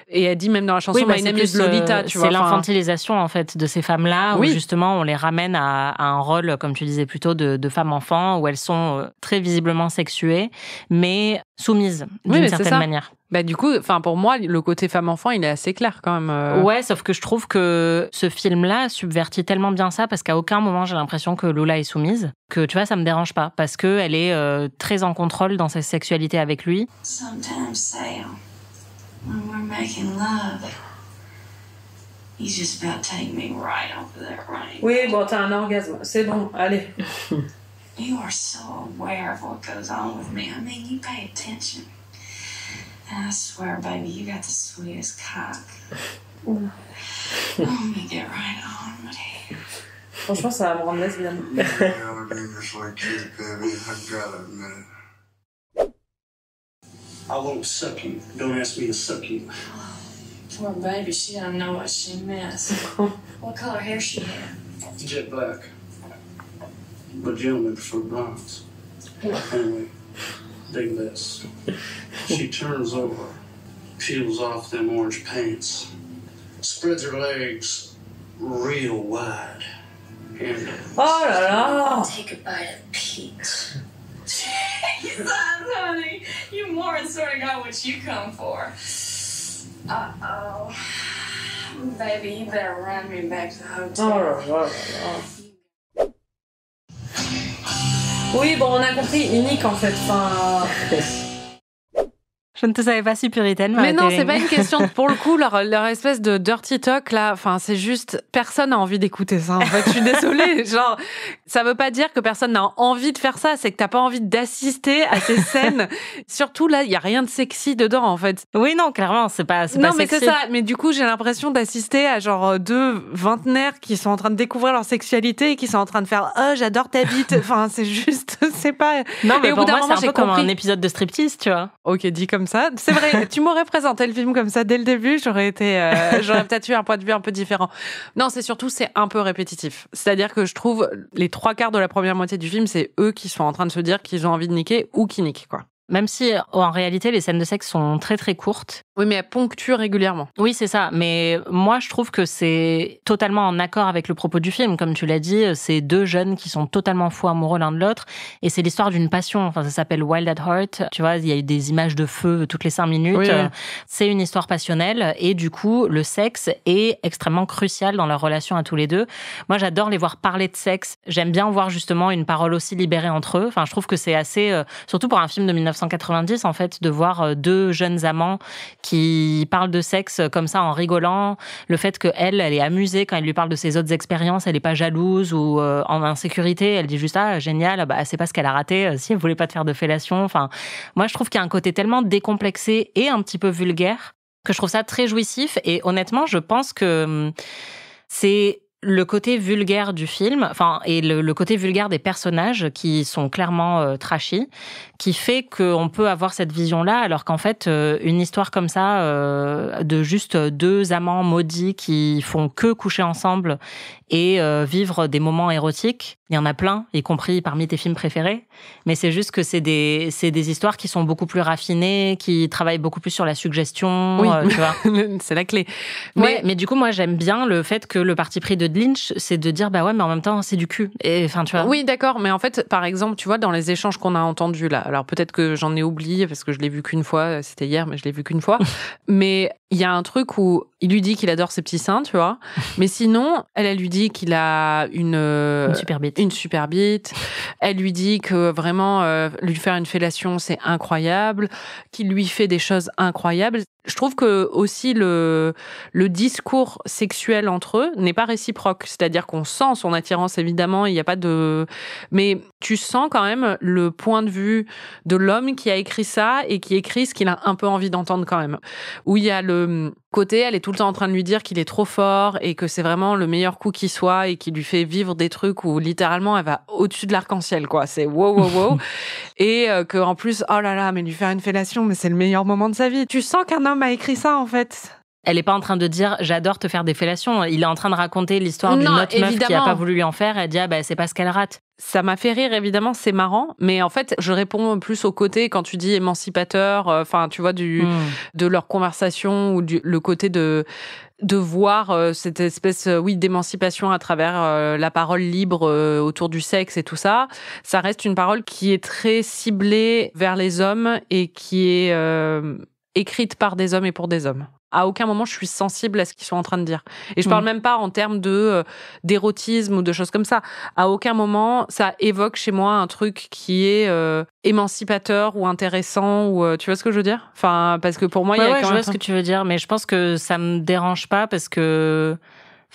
Et elle dit même dans la chanson My name is Lolita, tu vois. C'est l'infantilisation, en fait, de ces femmes-là, où justement, on les ramène à un rôle, comme tu disais plutôt, de femmes-enfants, où elles sont très visiblement sexuées, mais soumises d'une certaine manière. Du coup, pour moi, le côté femme-enfant, il est assez clair quand même. Ouais, sauf que je trouve que ce film-là subvertit tellement bien ça, parce qu'à aucun moment j'ai l'impression que Lola est soumise, que tu vois, ça me dérange pas, parce qu'elle est très en contrôle dans sa sexualité avec lui. Sometimes, Sam, when we're making love, you just about take me right over that range. Oui, bon, t'as un orgasme, c'est bon, allez. You are so aware of what goes on with me. I mean, you pay attention. And I swear, baby, you got the sweetest cock. Let me get right on with it. Franchement, ça va me rendre lesbienne. I won't suck you. Don't ask me to suck you. Poor baby, she don't know what she missed. What color hair she had? Jet black. But gentlemen prefer blondes. Anyway, dig this. She turns over, peels off them orange pants, spreads her legs real wide, and Oh là là! take a bite of peach. Jesus, honey. You more than sort of got what you come for. Uh-oh. Baby, you better run me back to the Oh hotel. là là là là. Oui, bon, on a compris, unique en fait. Je ne te savais pas si puritaine. Mais non, Tering. c'est pas une question. Pour le coup, leur espèce de dirty talk, là, enfin, c'est juste, personne n'a envie d'écouter ça. En fait, je suis désolée. Genre, ça veut pas dire que personne n'a envie de faire ça. C'est que t'as pas envie d'assister à ces scènes. Surtout, là, il y a rien de sexy dedans, en fait. Oui, non, clairement, c'est pas Non, pas mais sexy. c'est ça. Mais du coup, j'ai l'impression d'assister à genre deux vingtenaires qui sont en train de découvrir leur sexualité et qui sont en train de faire « Oh, j'adore ta bite ». Enfin, c'est juste, c'est pas... Non, mais Et au pour bout d'un moi, c'est moment, un peu j'ai comme compris. un épisode de striptease, tu vois. Ok, dit comme ça. C'est vrai, tu m'aurais présenté le film comme ça dès le début, j'aurais peut-être eu un point de vue un peu différent. Non, c'est surtout, c'est un peu répétitif. C'est-à-dire que je trouve, les 3/4 de la première moitié du film, c'est eux qui sont en train de se dire qu'ils ont envie de niquer ou qui niquent, quoi. Même si, en réalité, les scènes de sexe sont très très courtes. Oui, mais elles ponctuent régulièrement. Oui, c'est ça. Mais moi, je trouve que c'est totalement en accord avec le propos du film. Comme tu l'as dit, c'est deux jeunes qui sont totalement fous amoureux l'un de l'autre. Et c'est l'histoire d'une passion. Enfin, ça s'appelle Wild at Heart. Tu vois, il y a eu des images de feu toutes les 5 minutes. Oui, oui. C'est une histoire passionnelle. Et du coup, le sexe est extrêmement crucial dans leur relation à tous les deux. Moi, j'adore les voir parler de sexe. J'aime bien voir justement une parole aussi libérée entre eux. Enfin, je trouve que c'est assez, surtout pour un film de 1990, en fait, de voir deux jeunes amants qui parle de sexe comme ça en rigolant, le fait qu'elle est amusée quand elle lui parle de ses autres expériences, elle est pas jalouse ou en insécurité, elle dit juste ah génial, bah c'est pas ce qu'elle a raté si elle voulait pas te faire de fellation. Enfin, moi je trouve qu'il y a un côté tellement décomplexé et un petit peu vulgaire que je trouve ça très jouissif et honnêtement, je pense que c'est le côté vulgaire du film, enfin, et le côté vulgaire des personnages qui sont clairement trashy, qui fait qu'on peut avoir cette vision-là, alors qu'en fait, une histoire comme ça, de juste deux amants maudits qui font que coucher ensemble et vivre des moments érotiques, il y en a plein, y compris parmi tes films préférés, mais c'est juste que c'est des histoires qui sont beaucoup plus raffinées, qui travaillent beaucoup plus sur la suggestion, Oui, tu vois. c'est la clé. Mais du coup, moi, j'aime bien le fait que le parti pris de Lynch, c'est de dire, bah ouais, mais en même temps, c'est du cul. Et enfin, tu vois. Oui, d'accord. Mais en fait, par exemple, tu vois, dans les échanges qu'on a entendus là, alors peut-être que j'en ai oublié parce que je l'ai vu qu'une fois, c'était hier, mais je l'ai vu qu'une fois. Mais il y a un truc où il lui dit qu'il adore ses petits seins, tu vois. Mais sinon, elle lui dit qu'il a une super bite. Une super bite. Elle lui dit que vraiment, lui faire une fellation, c'est incroyable, qu'il lui fait des choses incroyables. Je trouve que aussi le discours sexuel entre eux n'est pas réciproque. C'est-à-dire qu'on sent son attirance, évidemment, il n'y a pas de... Mais tu sens quand même le point de vue de l'homme qui a écrit ça et qui écrit ce qu'il a un peu envie d'entendre quand même. Où il y a le côté, elle est tout le temps en train de lui dire qu'il est trop fort et que c'est vraiment le meilleur coup qui soit et qui lui fait vivre des trucs où littéralement elle va au-dessus de l'arc-en-ciel, quoi. C'est wow, wow, wow. Et que en plus, oh là là, mais lui faire une fellation, mais c'est le meilleur moment de sa vie. Tu sens qu'un homme a écrit ça, en fait. Elle est pas en train de dire j'adore te faire des fellations. Il est en train de raconter l'histoire d'une Non, autre meuf qui a évidemment. pas voulu lui en faire. Elle dit ah bah c'est pas ce qu'elle rate. Ça m'a fait rire, évidemment, c'est marrant. Mais en fait, je réponds plus au côté quand tu dis émancipateur, enfin, tu vois, de leur conversation ou le côté de voir cette espèce, oui, d'émancipation à travers la parole libre autour du sexe et tout ça. Ça reste une parole qui est très ciblée vers les hommes et qui est écrite par des hommes et pour des hommes. À aucun moment, je suis sensible à ce qu'ils sont en train de dire. Et je parle même pas en termes d'érotisme ou de choses comme ça. À aucun moment, ça évoque chez moi un truc qui est émancipateur ou intéressant ou tu vois ce que je veux dire ? Enfin, parce que pour moi, il y a quand même... je vois ce que tu veux dire, mais je pense que ça me dérange pas parce que...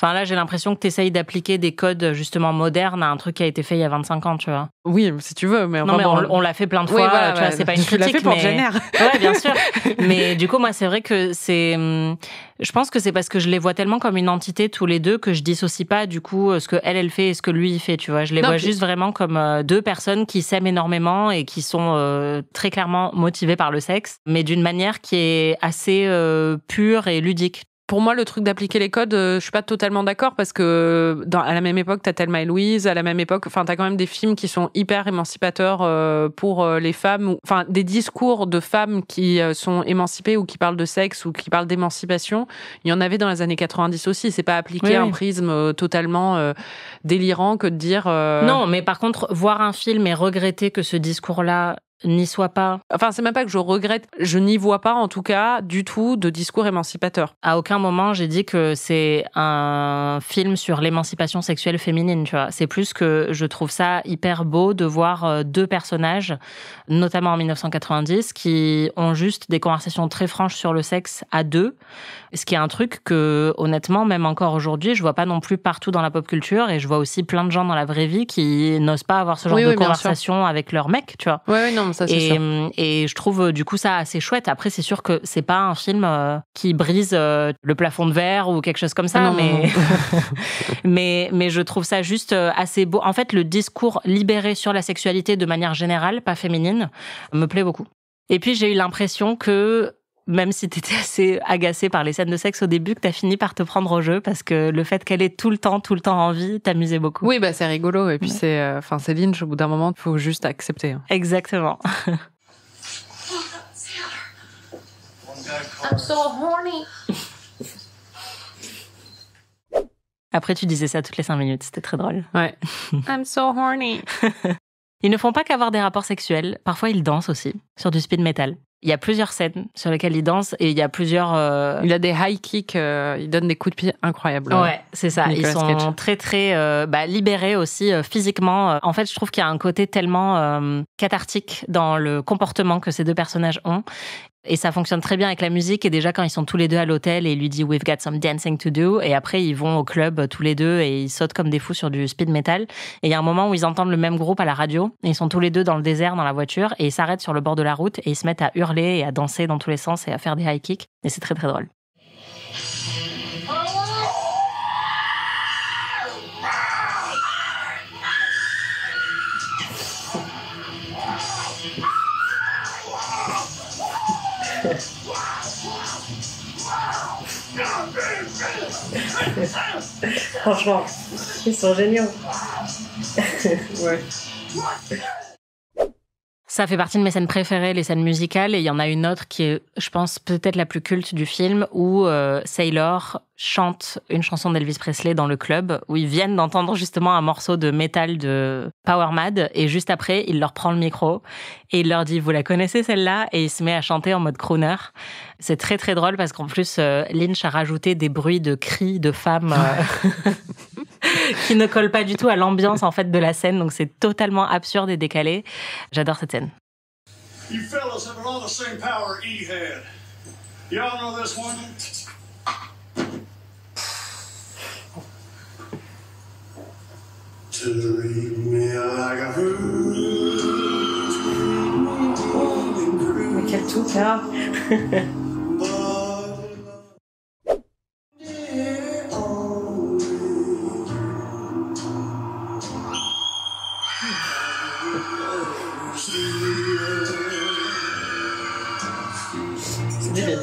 Enfin, là, j'ai l'impression que tu essayes d'appliquer des codes, justement, modernes à un truc qui a été fait il y a 25 ans, tu vois. Oui, si tu veux, mais... Non, mais on l'a fait plein de fois, oui, voilà, tu vois, c'est pas une tu critique, l'as fait pour mais... Jenner. Ouais, bien sûr. Mais du coup, moi, c'est vrai que c'est... Je pense que c'est parce que je les vois tellement comme une entité, tous les deux, que je dissocie pas, du coup, ce que elle fait et ce que lui, il fait, tu vois. Je les vois juste vraiment comme deux personnes qui s'aiment énormément et qui sont très clairement motivées par le sexe, mais d'une manière qui est assez pure et ludique. Pour moi, le truc d'appliquer les codes, je suis pas totalement d'accord parce que à la même époque, t'as Thelma et Louise, à la même époque, enfin, t'as quand même des films qui sont hyper émancipateurs pour les femmes, enfin, des discours de femmes qui sont émancipées ou qui parlent de sexe ou qui parlent d'émancipation. Il y en avait dans les années 90 aussi. C'est pas appliquer un prisme totalement délirant que de dire. Non, mais par contre, voir un film et regretter que ce discours-là n'y soit pas. Enfin, c'est même pas que je regrette, je n'y vois pas en tout cas du tout de discours émancipateur. À aucun moment j'ai dit que c'est un film sur l'émancipation sexuelle féminine, tu vois. C'est plus que je trouve ça hyper beau de voir deux personnages, notamment en 1990, qui ont juste des conversations très franches sur le sexe à deux. Ce qui est un truc que, honnêtement, même encore aujourd'hui, je vois pas non plus partout dans la pop culture, et je vois aussi plein de gens dans la vraie vie qui n'osent pas avoir ce genre de conversation avec leur mec, tu vois. Oui, non, ça c'est sûr. Et je trouve du coup ça assez chouette. Après, c'est sûr que c'est pas un film qui brise le plafond de verre ou quelque chose comme ça, non. mais je trouve ça juste assez beau. En fait, le discours libéré sur la sexualité de manière générale, pas féminine, me plaît beaucoup. Et puis, j'ai eu l'impression que même si t'étais assez agacée par les scènes de sexe au début, que t'as fini par te prendre au jeu, parce que le fait qu'elle ait tout le temps envie, t'amusait beaucoup. Oui, c'est rigolo. Et puis c'est Lynch, au bout d'un moment, il faut juste accepter. Exactement. I'm so horny. Après, tu disais ça toutes les 5 minutes, c'était très drôle. Ouais. I'm so horny. Ils ne font pas qu'avoir des rapports sexuels, parfois ils dansent aussi, sur du speed metal. Il y a plusieurs scènes sur lesquelles il danse et il y a plusieurs... Il a des high kicks, il donne des coups de pied incroyables. Ouais, c'est ça. Nicolas Ils sont Cage. très, très libérés aussi physiquement. En fait, je trouve qu'il y a un côté tellement cathartique dans le comportement que ces deux personnages ont. Et ça fonctionne très bien avec la musique. Et déjà, quand ils sont tous les deux à l'hôtel et il lui dit « We've got some dancing to do », et après, ils vont au club tous les deux et ils sautent comme des fous sur du speed metal. Et il y a un moment où ils entendent le même groupe à la radio. Et ils sont tous les deux dans le désert, dans la voiture, et ils s'arrêtent sur le bord de la route et ils se mettent à hurler et à danser dans tous les sens et à faire des high kicks. Et c'est très, très drôle. Franchement, ils sont géniaux. Ouais. Ça fait partie de mes scènes préférées, les scènes musicales, et il y en a une autre qui est, je pense, peut-être la plus culte du film, où Sailor chante une chanson d'Elvis Presley dans le club, où ils viennent d'entendre justement un morceau de métal de Power Mad, et juste après, il leur prend le micro, et il leur dit « Vous la connaissez celle-là ?» Et il se met à chanter en mode crooner. C'est très très drôle, parce qu'en plus, Lynch a rajouté des bruits de cris de femmes qui ne collent pas du tout à l'ambiance en fait de la scène, donc c'est totalement absurde et décalé. J'adore cette scène. You fellas have all the same power E had. Y'all know this one? To treat me like a fool. Mais quel tout là. C'est débile.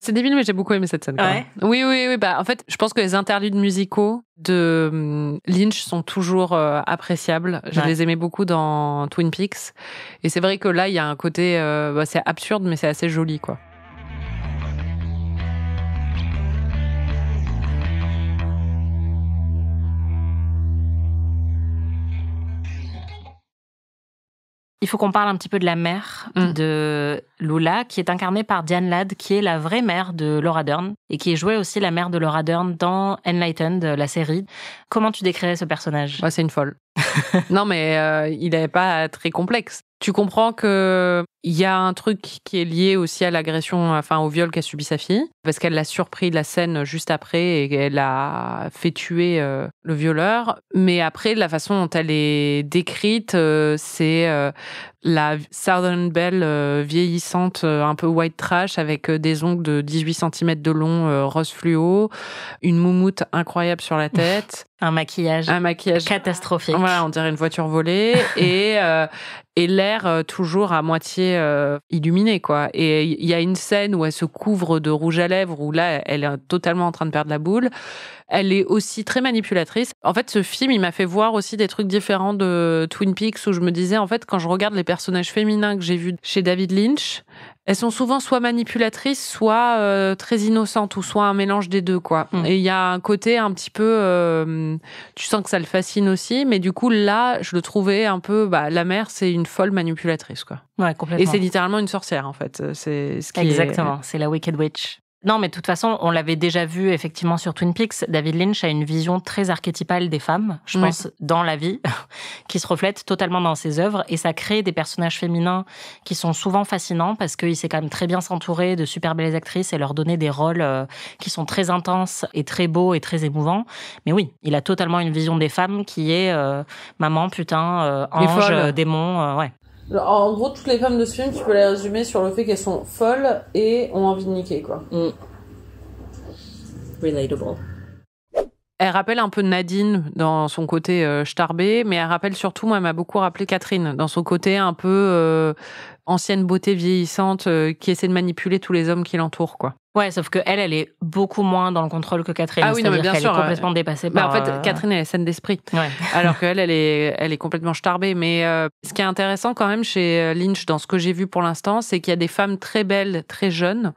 C'est débile, mais j'ai beaucoup aimé cette scène. Ouais. Oui. En fait, je pense que les interludes musicaux de Lynch sont toujours appréciables. Je les aimais beaucoup dans Twin Peaks. Et c'est vrai que là, il y a un côté... c'est absurde, mais c'est assez joli, quoi. Il faut qu'on parle un petit peu de la mère de Lula, qui est incarnée par Diane Ladd, qui est la vraie mère de Laura Dern, et qui est jouée aussi la mère de Laura Dern dans Enlightened, la série. Comment tu décrirais ce personnage ? Ouais, c'est une folle. Non, mais il n'est pas très complexe. Tu comprends que il y a un truc qui est lié aussi à l'agression, enfin au viol qu'a subi sa fille, parce qu'elle l'a surpris de la scène juste après et elle a fait tuer le violeur. Mais après, la façon dont elle est décrite, c'est la Southern Belle vieillissante, un peu white trash, avec des ongles de 18 cm de long, rose fluo, une moumoute incroyable sur la tête. Un maquillage catastrophique. Voilà, on dirait une voiture volée et l'air toujours à moitié illuminé, quoi. Et il y a une scène où elle se couvre de rouge à lèvres, où là, elle est totalement en train de perdre la boule. Elle est aussi très manipulatrice. En fait, ce film, il m'a fait voir aussi des trucs différents de Twin Peaks, où je me disais, en fait, quand je regarde les personnages féminins que j'ai vus chez David Lynch, Elles sont souvent soit manipulatrices, soit très innocentes, ou soit un mélange des deux, quoi. Et il y a un côté un petit peu... tu sens que ça le fascine aussi, mais du coup, là, je le trouvais un peu... la mère, c'est une folle manipulatrice, quoi. Ouais, complètement. Et c'est littéralement une sorcière, en fait. C'est ce qui Exactement, c'est la Wicked Witch. Non, mais de toute façon, on l'avait déjà vu effectivement sur Twin Peaks. David Lynch a une vision très archétypale des femmes, je pense, dans la vie, qui se reflète totalement dans ses œuvres. Et ça crée des personnages féminins qui sont souvent fascinants parce qu'il sait quand même très bien s'entourer de super belles actrices et leur donner des rôles qui sont très intenses et très beaux et très émouvants. Mais oui, il a totalement une vision des femmes qui est maman, putain, ange, démon, ouais. En gros, toutes les femmes de ce film, tu peux les résumer sur le fait qu'elles sont folles et ont envie de niquer, quoi. Relatable. Elle rappelle un peu Nadine dans son côté starbé, mais elle rappelle surtout, moi, elle m'a beaucoup rappelé Catherine, dans son côté un peu ancienne beauté vieillissante qui essaie de manipuler tous les hommes qui l'entourent, quoi. Ouais, sauf que elle est beaucoup moins dans le contrôle que Catherine. Ah oui, non, mais bien sûr. Elle est complètement dépassée par... en fait, Catherine, elle est saine d'esprit. Ouais. Alors qu'elle, elle est complètement starbée. Mais ce qui est intéressant quand même chez Lynch, dans ce que j'ai vu pour l'instant, c'est qu'il y a des femmes très belles, très jeunes.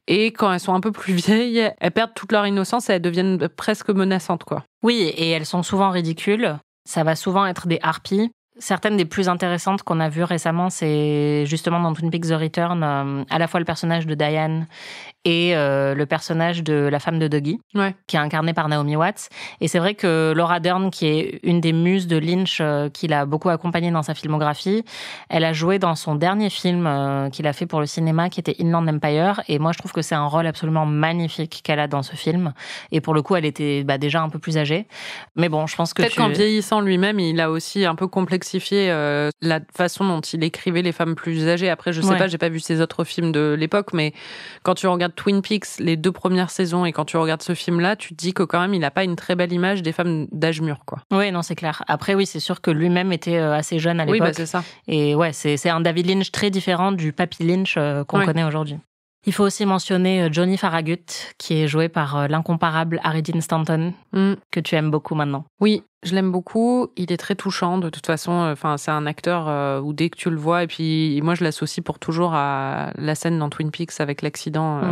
Et quand elles sont un peu plus vieilles, elles perdent toute leur innocence et elles deviennent presque menaçantes, quoi. Oui, et elles sont souvent ridicules. Ça va souvent être des harpies. Certaines des plus intéressantes qu'on a vues récemment, c'est justement dans Twin Peaks The Return, à la fois le personnage de Diane et le personnage de la femme de Dougie, qui est incarnée par Naomi Watts. Et c'est vrai que Laura Dern, qui est une des muses de Lynch, qui l'a beaucoup accompagnée dans sa filmographie, elle a joué dans son dernier film qu'il a fait pour le cinéma, qui était Inland Empire. Et moi, je trouve que c'est un rôle absolument magnifique qu'elle a dans ce film. Et pour le coup, elle était déjà un peu plus âgée. Mais bon, je pense que peut-être qu'en vieillissant lui-même, il a aussi un peu complexifié la façon dont il écrivait les femmes plus âgées. Après, je sais pas, j'ai pas vu ses autres films de l'époque, mais quand tu regardes Twin Peaks, les 2 premières saisons, et quand tu regardes ce film-là, tu te dis que quand même, il a pas une très belle image des femmes d'âge mûr, quoi. Oui, non, c'est clair. Après, oui, c'est sûr que lui-même était assez jeune à l'époque. Oui, c'est ça. Et ouais, c'est un David Lynch très différent du Papy Lynch qu'on connaît aujourd'hui. Il faut aussi mentionner Johnny Farragut, qui est joué par l'incomparable Harry Dean Stanton, que tu aimes beaucoup maintenant. Oui, je l'aime beaucoup. Il est très touchant, de toute façon. Enfin, c'est un acteur où dès que tu le vois, et puis moi, je l'associe pour toujours à la scène dans Twin Peaks avec l'accident.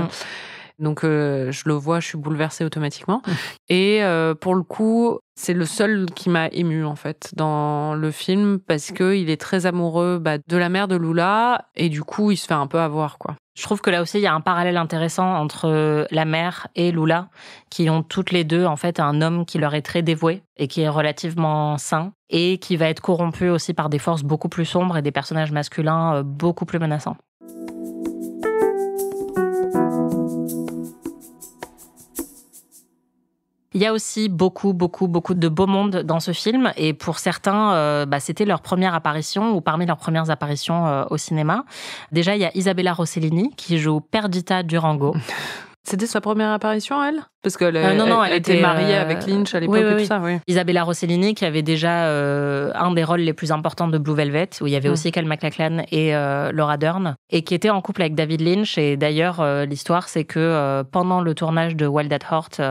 Donc, je le vois, je suis bouleversée automatiquement. Et pour le coup, c'est le seul qui m'a émue, en fait, dans le film, parce qu'il est très amoureux de la mère de Lula, et du coup, il se fait un peu avoir, quoi. Je trouve que là aussi, il y a un parallèle intéressant entre la mère et Lula, qui ont toutes les deux, en fait, un homme qui leur est très dévoué et qui est relativement sain, et qui va être corrompu aussi par des forces beaucoup plus sombres et des personnages masculins beaucoup plus menaçants. Il y a aussi beaucoup de beau monde dans ce film, et pour certains, c'était leur première apparition ou parmi leurs premières apparitions au cinéma. Déjà, il y a Isabella Rossellini qui joue Perdita Durango. C'était sa première apparition, elle ? Parce qu'elle elle était mariée avec Lynch à l'époque et tout ça, oui. Isabella Rossellini, qui avait déjà un des rôles les plus importants de Blue Velvet, où il y avait aussi Kyle MacLachlan et Laura Dern, et qui était en couple avec David Lynch. Et d'ailleurs, l'histoire, c'est que pendant le tournage de Wild at Heart,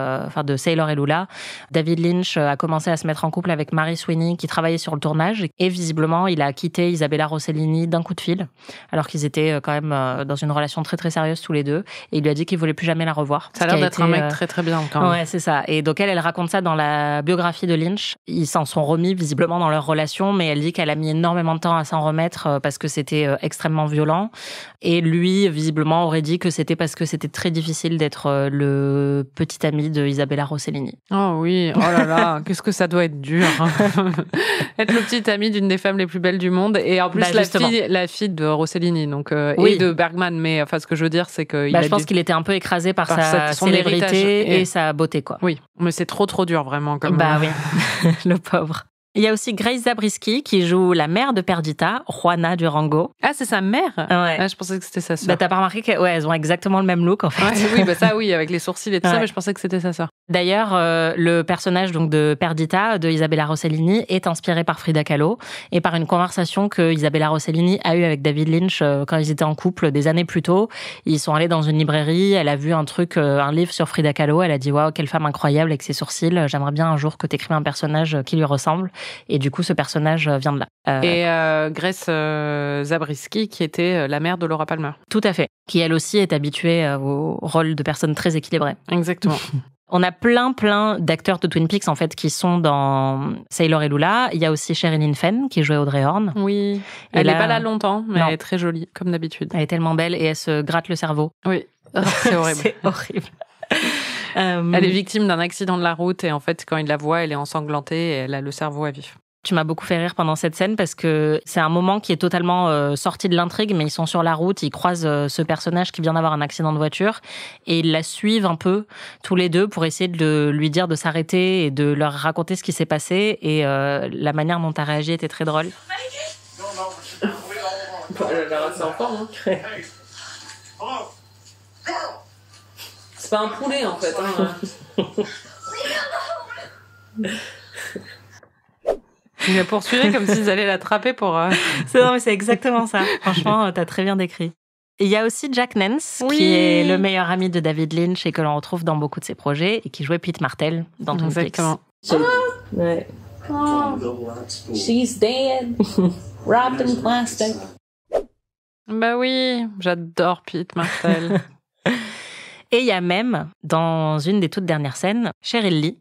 de Sailor et Lula, David Lynch a commencé à se mettre en couple avec Mary Sweeney, qui travaillait sur le tournage. Et visiblement, il a quitté Isabella Rossellini d'un coup de fil, alors qu'ils étaient quand même dans une relation très très sérieuse tous les deux. Et il lui a dit qu'il voulait plus jamais la revoir. Ça a l'air d'être un mec très très bien quand même. Ouais, c'est ça. Et donc elle raconte ça dans la biographie de Lynch. Ils s'en sont remis visiblement dans leur relation, mais elle dit qu'elle a mis énormément de temps à s'en remettre parce que c'était extrêmement violent. Et lui, visiblement, aurait dit que c'était parce que c'était très difficile d'être le petit ami de Isabella Rossellini. Oh oui, oh là là, qu'est-ce que ça doit être dur. Être le petit ami d'une des femmes les plus belles du monde, et en plus la fille de Rossellini, donc et de Bergman. Mais enfin, ce que je veux dire, c'est que je pense qu'il était un peu écrasé par sa célébrité et sa beauté, quoi. Oui, mais c'est trop dur, vraiment. Comme oui, le pauvre. Il y a aussi Grace Zabriskie qui joue la mère de Perdita, Juana Durango. Ah, c'est sa mère ? Ouais. Ah, je pensais que c'était sa sœur. T'as pas remarqué qu'elles ont exactement le même look, en fait. Ouais, oui, ça oui, avec les sourcils et tout ça, mais je pensais que c'était sa sœur. D'ailleurs, le personnage donc de Perdita de Isabella Rossellini est inspiré par Frida Kahlo et par une conversation que Isabella Rossellini a eue avec David Lynch quand ils étaient en couple des années plus tôt. Ils sont allés dans une librairie, elle a vu un livre sur Frida Kahlo, elle a dit waouh, quelle femme incroyable avec ses sourcils, j'aimerais bien un jour que tu écrives un personnage qui lui ressemble, et du coup ce personnage vient de là. Et Grace Zabriskie qui était la mère de Laura Palmer. Tout à fait, qui elle aussi est habituée au rôle de personnes très équilibrées. Exactement. On a plein d'acteurs de Twin Peaks en fait qui sont dans Sailor et Lula. Il y a aussi Sherilyn Fenn qui jouait Audrey Horne. Oui, elle n'est pas là longtemps, mais elle est très jolie comme d'habitude. Elle est tellement belle et elle se gratte le cerveau. Oui, c'est horrible. C'est horrible. Elle est victime d'un accident de la route et en fait quand il la voit, elle est ensanglantée et elle a le cerveau à vif. Tu m'as beaucoup fait rire pendant cette scène parce que c'est un moment qui est totalement sorti de l'intrigue, mais ils sont sur la route, ils croisent ce personnage qui vient d'avoir un accident de voiture et ils la suivent un peu tous les deux pour essayer de lui dire de s'arrêter et de leur raconter ce qui s'est passé, et la manière dont t'as réagi était très drôle. Elle a l'air assez en forme. C'est pas un poulet en fait. Il la poursuivait comme s'ils allaient l'attraper pour... C'est exactement ça. Franchement, t'as très bien décrit. Il y a aussi Jack Nance, qui est le meilleur ami de David Lynch et que l'on retrouve dans beaucoup de ses projets et qui jouait Pete Martell dans Twin Peaks. Ouais. Oh, she's dead. Wrapped in plastic. Bah oui, j'adore Pete Martell. Et il y a même, dans une des toutes dernières scènes, Cheryl Lee,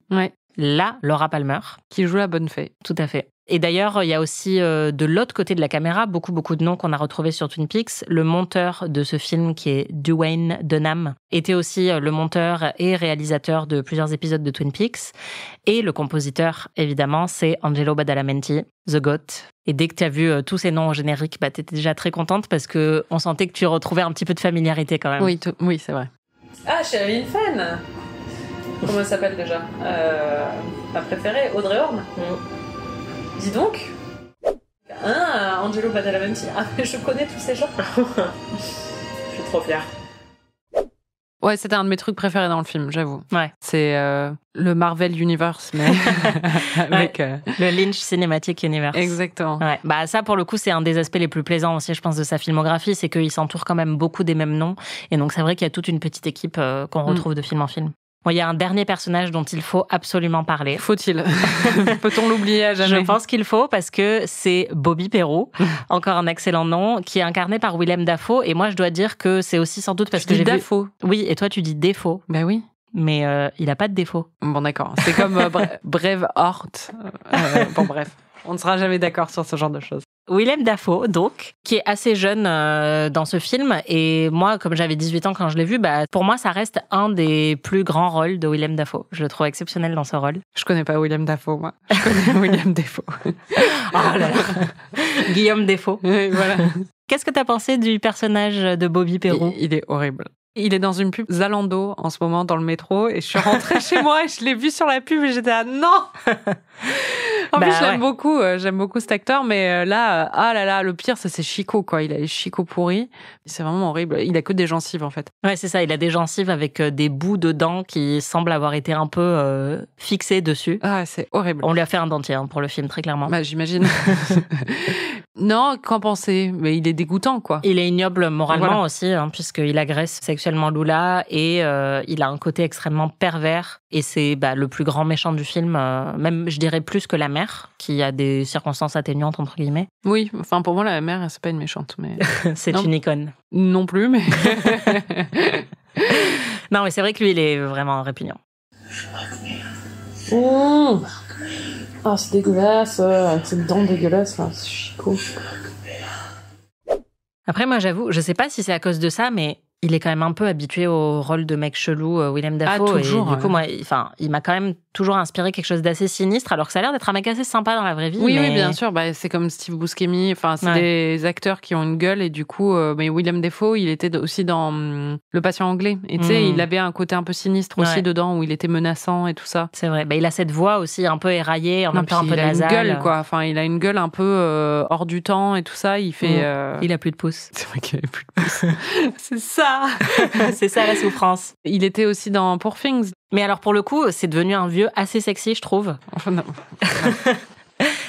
la Laura Palmer, qui joue la bonne fée. Tout à fait. Et d'ailleurs, il y a aussi de l'autre côté de la caméra beaucoup de noms qu'on a retrouvés sur Twin Peaks. Le monteur de ce film, qui est Duane Dunham, était aussi le monteur et réalisateur de plusieurs épisodes de Twin Peaks. Et le compositeur, évidemment, c'est Angelo Badalamenti, The Goat. Et dès que tu as vu tous ces noms au générique, bah, tu étais déjà très contente parce qu'on sentait que tu retrouvais un petit peu de familiarité quand même. Oui, c'est vrai. Ah, Sherilyn Fenn. Comment elle s'appelle déjà ma préférée, Audrey Horne. Dis donc. Ah, Angelo Badalamenti. Ah, je connais tous ces gens. Je suis trop fière. Ouais, c'était un de mes trucs préférés dans le film, j'avoue. Ouais. C'est le Marvel Universe, mais avec... Le Lynch Cinematic Universe. Exactement. Ouais. Bah, ça, pour le coup, c'est un des aspects les plus plaisants aussi, je pense, de sa filmographie, c'est qu'il s'entoure quand même beaucoup des mêmes noms. Et donc, c'est vrai qu'il y a toute une petite équipe qu'on retrouve de film en film. Bon, il y a un dernier personnage dont il faut absolument parler. Faut-il? Peut-on l'oublier à jamais? Je pense qu'il faut, parce que c'est Bobby Perrault, encore un excellent nom, qui est incarné par Willem Dafoe. Et moi, je dois dire que c'est aussi sans doute parce que j'ai Dafoe. Oui, et toi, tu dis défaut. Ben oui. Mais il a pas de défaut. Bon, d'accord. C'est comme Braveheart. Bon, bref. On ne sera jamais d'accord sur ce genre de choses. Willem Dafoe, donc, qui est assez jeune dans ce film. Et moi, comme j'avais 18 ans quand je l'ai vu, bah, pour moi, ça reste un des plus grands rôles de Willem Dafoe. Je le trouve exceptionnel dans ce rôle. Je connais pas Willem Dafoe, moi. Je connais William Dafoe. Oh là là. Guillaume Dafoe. Oui, voilà. Qu'est-ce que t'as pensé du personnage de Bobby Perrault? Il est horrible. Il est dans une pub Zalando en ce moment dans le métro et je suis rentrée chez moi et je l'ai vu sur la pub et j'étais non. En plus, j'aime beaucoup cet acteur, mais là, le pire, c'est Chico, quoi. Il a les chicots pourris. C'est vraiment horrible. Il a que des gencives, en fait. Ouais, c'est ça. Il a des gencives avec des bouts de dents qui semblent avoir été un peu fixés dessus. Ah, c'est horrible. On lui a fait un dentier pour le film, très clairement. Bah, j'imagine. Non, qu'en penser? Mais il est dégoûtant, quoi. Il est ignoble moralement aussi, puisqu'il agresse sexuellement Lula et il a un côté extrêmement pervers. Et c'est le plus grand méchant du film, même je dirais plus que la mère, qui a des circonstances atténuantes, entre guillemets. Oui, enfin pour moi, la mère, c'est pas une méchante. Mais... c'est une icône. Non plus, mais... Non, mais c'est vrai que lui, il est vraiment répugnant. Ah, c'est dégueulasse, avec ses dents dégueulasses, là, c'est Chico. Après, moi, j'avoue, je sais pas si c'est à cause de ça, mais il est quand même un peu habitué au rôle de mec chelou, Willem Dafoe. Ah, toujours. Et du coup, moi, il m'a quand même toujours inspiré quelque chose d'assez sinistre, alors que ça a l'air d'être un mec assez sympa dans la vraie vie. Oui, bien sûr. Bah, c'est comme Steve Buscemi. Enfin, c'est des acteurs qui ont une gueule et du coup, mais Willem Dafoe, il était aussi dans Le Patient anglais. Et tu sais, il avait un côté un peu sinistre aussi dedans, où il était menaçant et tout ça. C'est vrai. Bah, il a cette voix aussi un peu éraillée, en même temps un peu nasale. Il a une gueule, quoi. Enfin, il a une gueule un peu hors du temps et tout ça. Il fait. Il a plus de pouces. C'est vrai qu'il a plus de pouces. C'est ça. ça. C'est ça la souffrance. Il était aussi dans Poor Things. Mais alors pour le coup, c'est devenu un vieux assez sexy, je trouve. Enfin, non.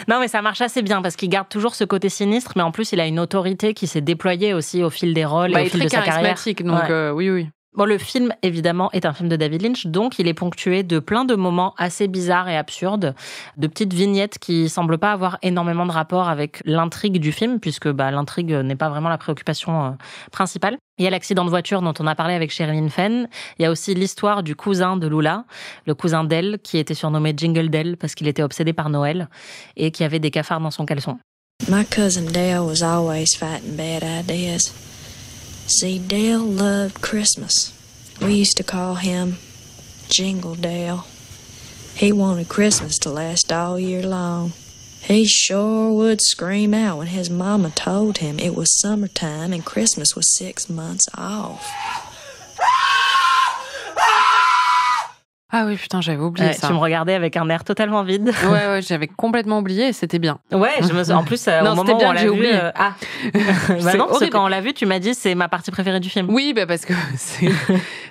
Non, mais ça marche assez bien parce qu'il garde toujours ce côté sinistre, mais en plus, il a une autorité qui s'est déployée aussi au fil des rôles et au fil de sa carrière. Il est très charismatique, donc oui. Bon, le film, évidemment, est un film de David Lynch, donc il est ponctué de plein de moments assez bizarres et absurdes, de petites vignettes qui semblent pas avoir énormément de rapport avec l'intrigue du film, puisque l'intrigue n'est pas vraiment la préoccupation principale. Il y a l'accident de voiture dont on a parlé avec Sherilyn Fenn. Il y a aussi l'histoire du cousin de Lula, le cousin d'elle, qui était surnommé Jingle Dale parce qu'il était obsédé par Noël et qui avait des cafards dans son caleçon. My cousin Dale was always fighting bad ideas. See, Dale loved Christmas. We used to call him Jingle Dale. He wanted Christmas to last all year long. He sure would scream out when his mama told him it was summertime and Christmas was 6 months off. Ah oui, putain, j'avais oublié ça. Tu me regardais avec un air totalement vide. Ouais, j'avais complètement oublié et c'était bien. Ouais, en plus, au moment où on l'a vu... non, parce que quand on l'a vu, tu m'as dit c'est ma partie préférée du film. Oui, parce que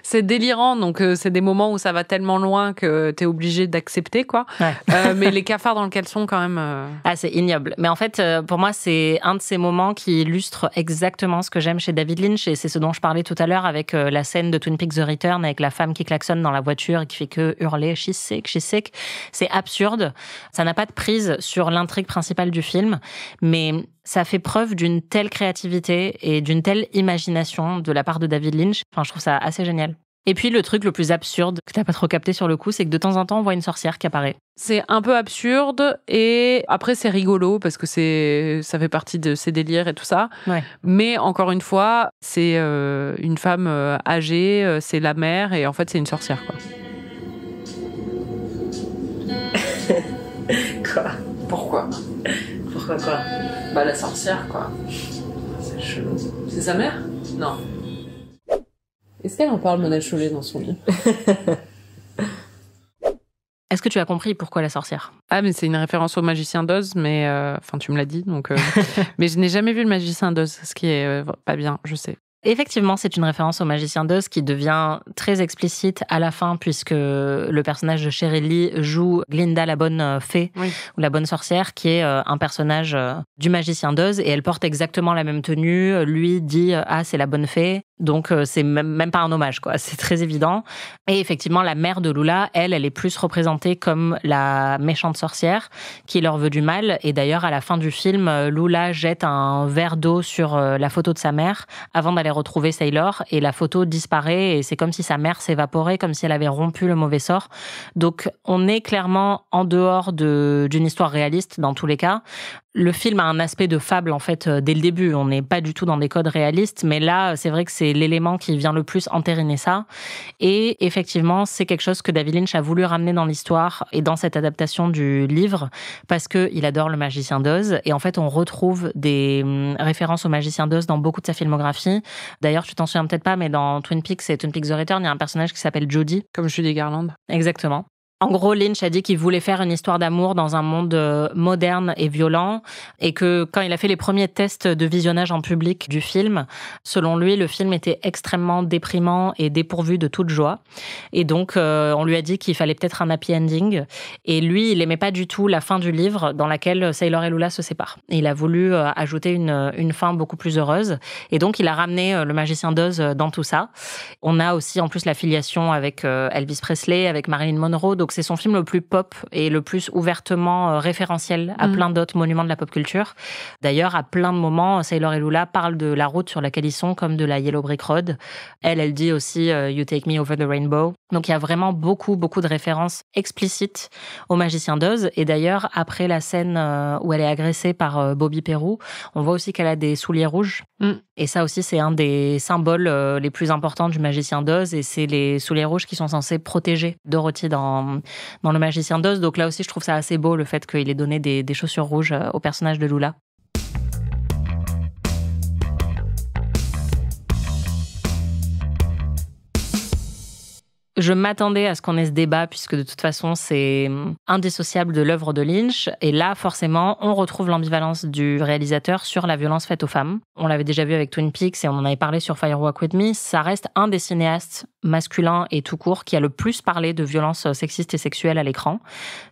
c'est délirant, donc c'est des moments où ça va tellement loin que t'es obligé d'accepter, quoi. Ouais. Mais les cafards dans le caleçon, quand même... Ah, c'est ignoble. Mais en fait, pour moi, c'est un de ces moments qui illustre exactement ce que j'aime chez David Lynch, et c'est ce dont je parlais tout à l'heure avec la scène de Twin Peaks The Return, avec la femme qui klaxonne dans la voiture et qui fait que hurler she's sick. C'est absurde. Ça n'a pas de prise sur l'intrigue principale du film, mais ça fait preuve d'une telle créativité et d'une telle imagination de la part de David Lynch. Enfin, je trouve ça assez génial. Et puis, le truc le plus absurde que t'as pas trop capté sur le coup, c'est que de temps en temps, on voit une sorcière qui apparaît. C'est un peu absurde et après, c'est rigolo parce que ça fait partie de ses délires et tout ça. Ouais. Mais encore une fois, c'est une femme âgée, c'est la mère et en fait, c'est une sorcière, quoi. Quoi? Pourquoi quoi? La sorcière, quoi. C'est chelou. C'est sa mère? Non. Est-ce qu'elle en parle, Mona Chollet, dans son livre? Est-ce que tu as compris pourquoi la sorcière? Ah, mais c'est une référence au Magicien d'Oz, mais... Enfin, tu me l'as dit, donc... mais je n'ai jamais vu le Magicien d'Oz, ce qui est pas bien, je sais. Effectivement, c'est une référence au Magicien d'Oz qui devient très explicite à la fin puisque le personnage de Sheryl Lee joue Glinda, la bonne fée, oui, ou la bonne sorcière, qui est un personnage du Magicien d'Oz et elle porte exactement la même tenue. Lui dit « Ah, c'est la bonne fée ». Donc, c'est même pas un hommage, quoi. C'est très évident. Et effectivement, la mère de Lula, elle est plus représentée comme la méchante sorcière qui leur veut du mal. Et d'ailleurs, à la fin du film, Lula jette un verre d'eau sur la photo de sa mère avant d'aller retrouver Sailor. Et la photo disparaît et c'est comme si sa mère s'évaporait, comme si elle avait rompu le mauvais sort. Donc, on est clairement en dehors d'une histoire réaliste dans tous les cas. Le film a un aspect de fable, en fait, dès le début. On n'est pas du tout dans des codes réalistes, mais là, c'est vrai que c'est l'élément qui vient le plus entériner ça. Et effectivement, c'est quelque chose que David Lynch a voulu ramener dans l'histoire et dans cette adaptation du livre, parce qu'il adore le Magicien d'Oz. Et en fait, on retrouve des références au Magicien d'Oz dans beaucoup de sa filmographie. D'ailleurs, tu t'en souviens peut-être pas, mais dans Twin Peaks et Twin Peaks The Return, il y a un personnage qui s'appelle Jodie. Comme Judy Garland. Exactement. En gros, Lynch a dit qu'il voulait faire une histoire d'amour dans un monde moderne et violent et que quand il a fait les premiers tests de visionnage en public du film, selon lui, le film était extrêmement déprimant et dépourvu de toute joie. Et donc, on lui a dit qu'il fallait peut-être un happy ending. Et lui, il aimait pas du tout la fin du livre dans laquelle Sailor et Lula se séparent. Et il a voulu ajouter une fin beaucoup plus heureuse. Et donc, il a ramené le Magicien d'Oz dans tout ça. On a aussi, en plus, la filiation avec Elvis Presley, avec Marilyn Monroe. Donc, c'est son film le plus pop et le plus ouvertement référentiel à plein d'autres monuments de la pop culture. D'ailleurs, à plein de moments, Sailor et Lula parlent de la route sur laquelle ils sont comme de la Yellow Brick Road. Elle dit aussi You Take Me Over the Rainbow. Donc, il y a vraiment beaucoup de références explicites au Magicien d'Oz. Et d'ailleurs, après la scène où elle est agressée par Bobby Peru, on voit aussi qu'elle a des souliers rouges. Et ça aussi, c'est un des symboles les plus importants du Magicien d'Oz. Et c'est les souliers rouges qui sont censés protéger Dorothy dans le Magicien d'Oz. Donc là aussi, je trouve ça assez beau, le fait qu'il ait donné des chaussures rouges au personnage de Lula. Je m'attendais à ce qu'on ait ce débat, puisque de toute façon, c'est indissociable de l'œuvre de Lynch. Et là, forcément, on retrouve l'ambivalence du réalisateur sur la violence faite aux femmes. On l'avait déjà vu avec Twin Peaks et on en avait parlé sur Fire Walk With Me. Ça reste un des cinéastes masculins et tout court qui a le plus parlé de violences sexistes et sexuelles à l'écran,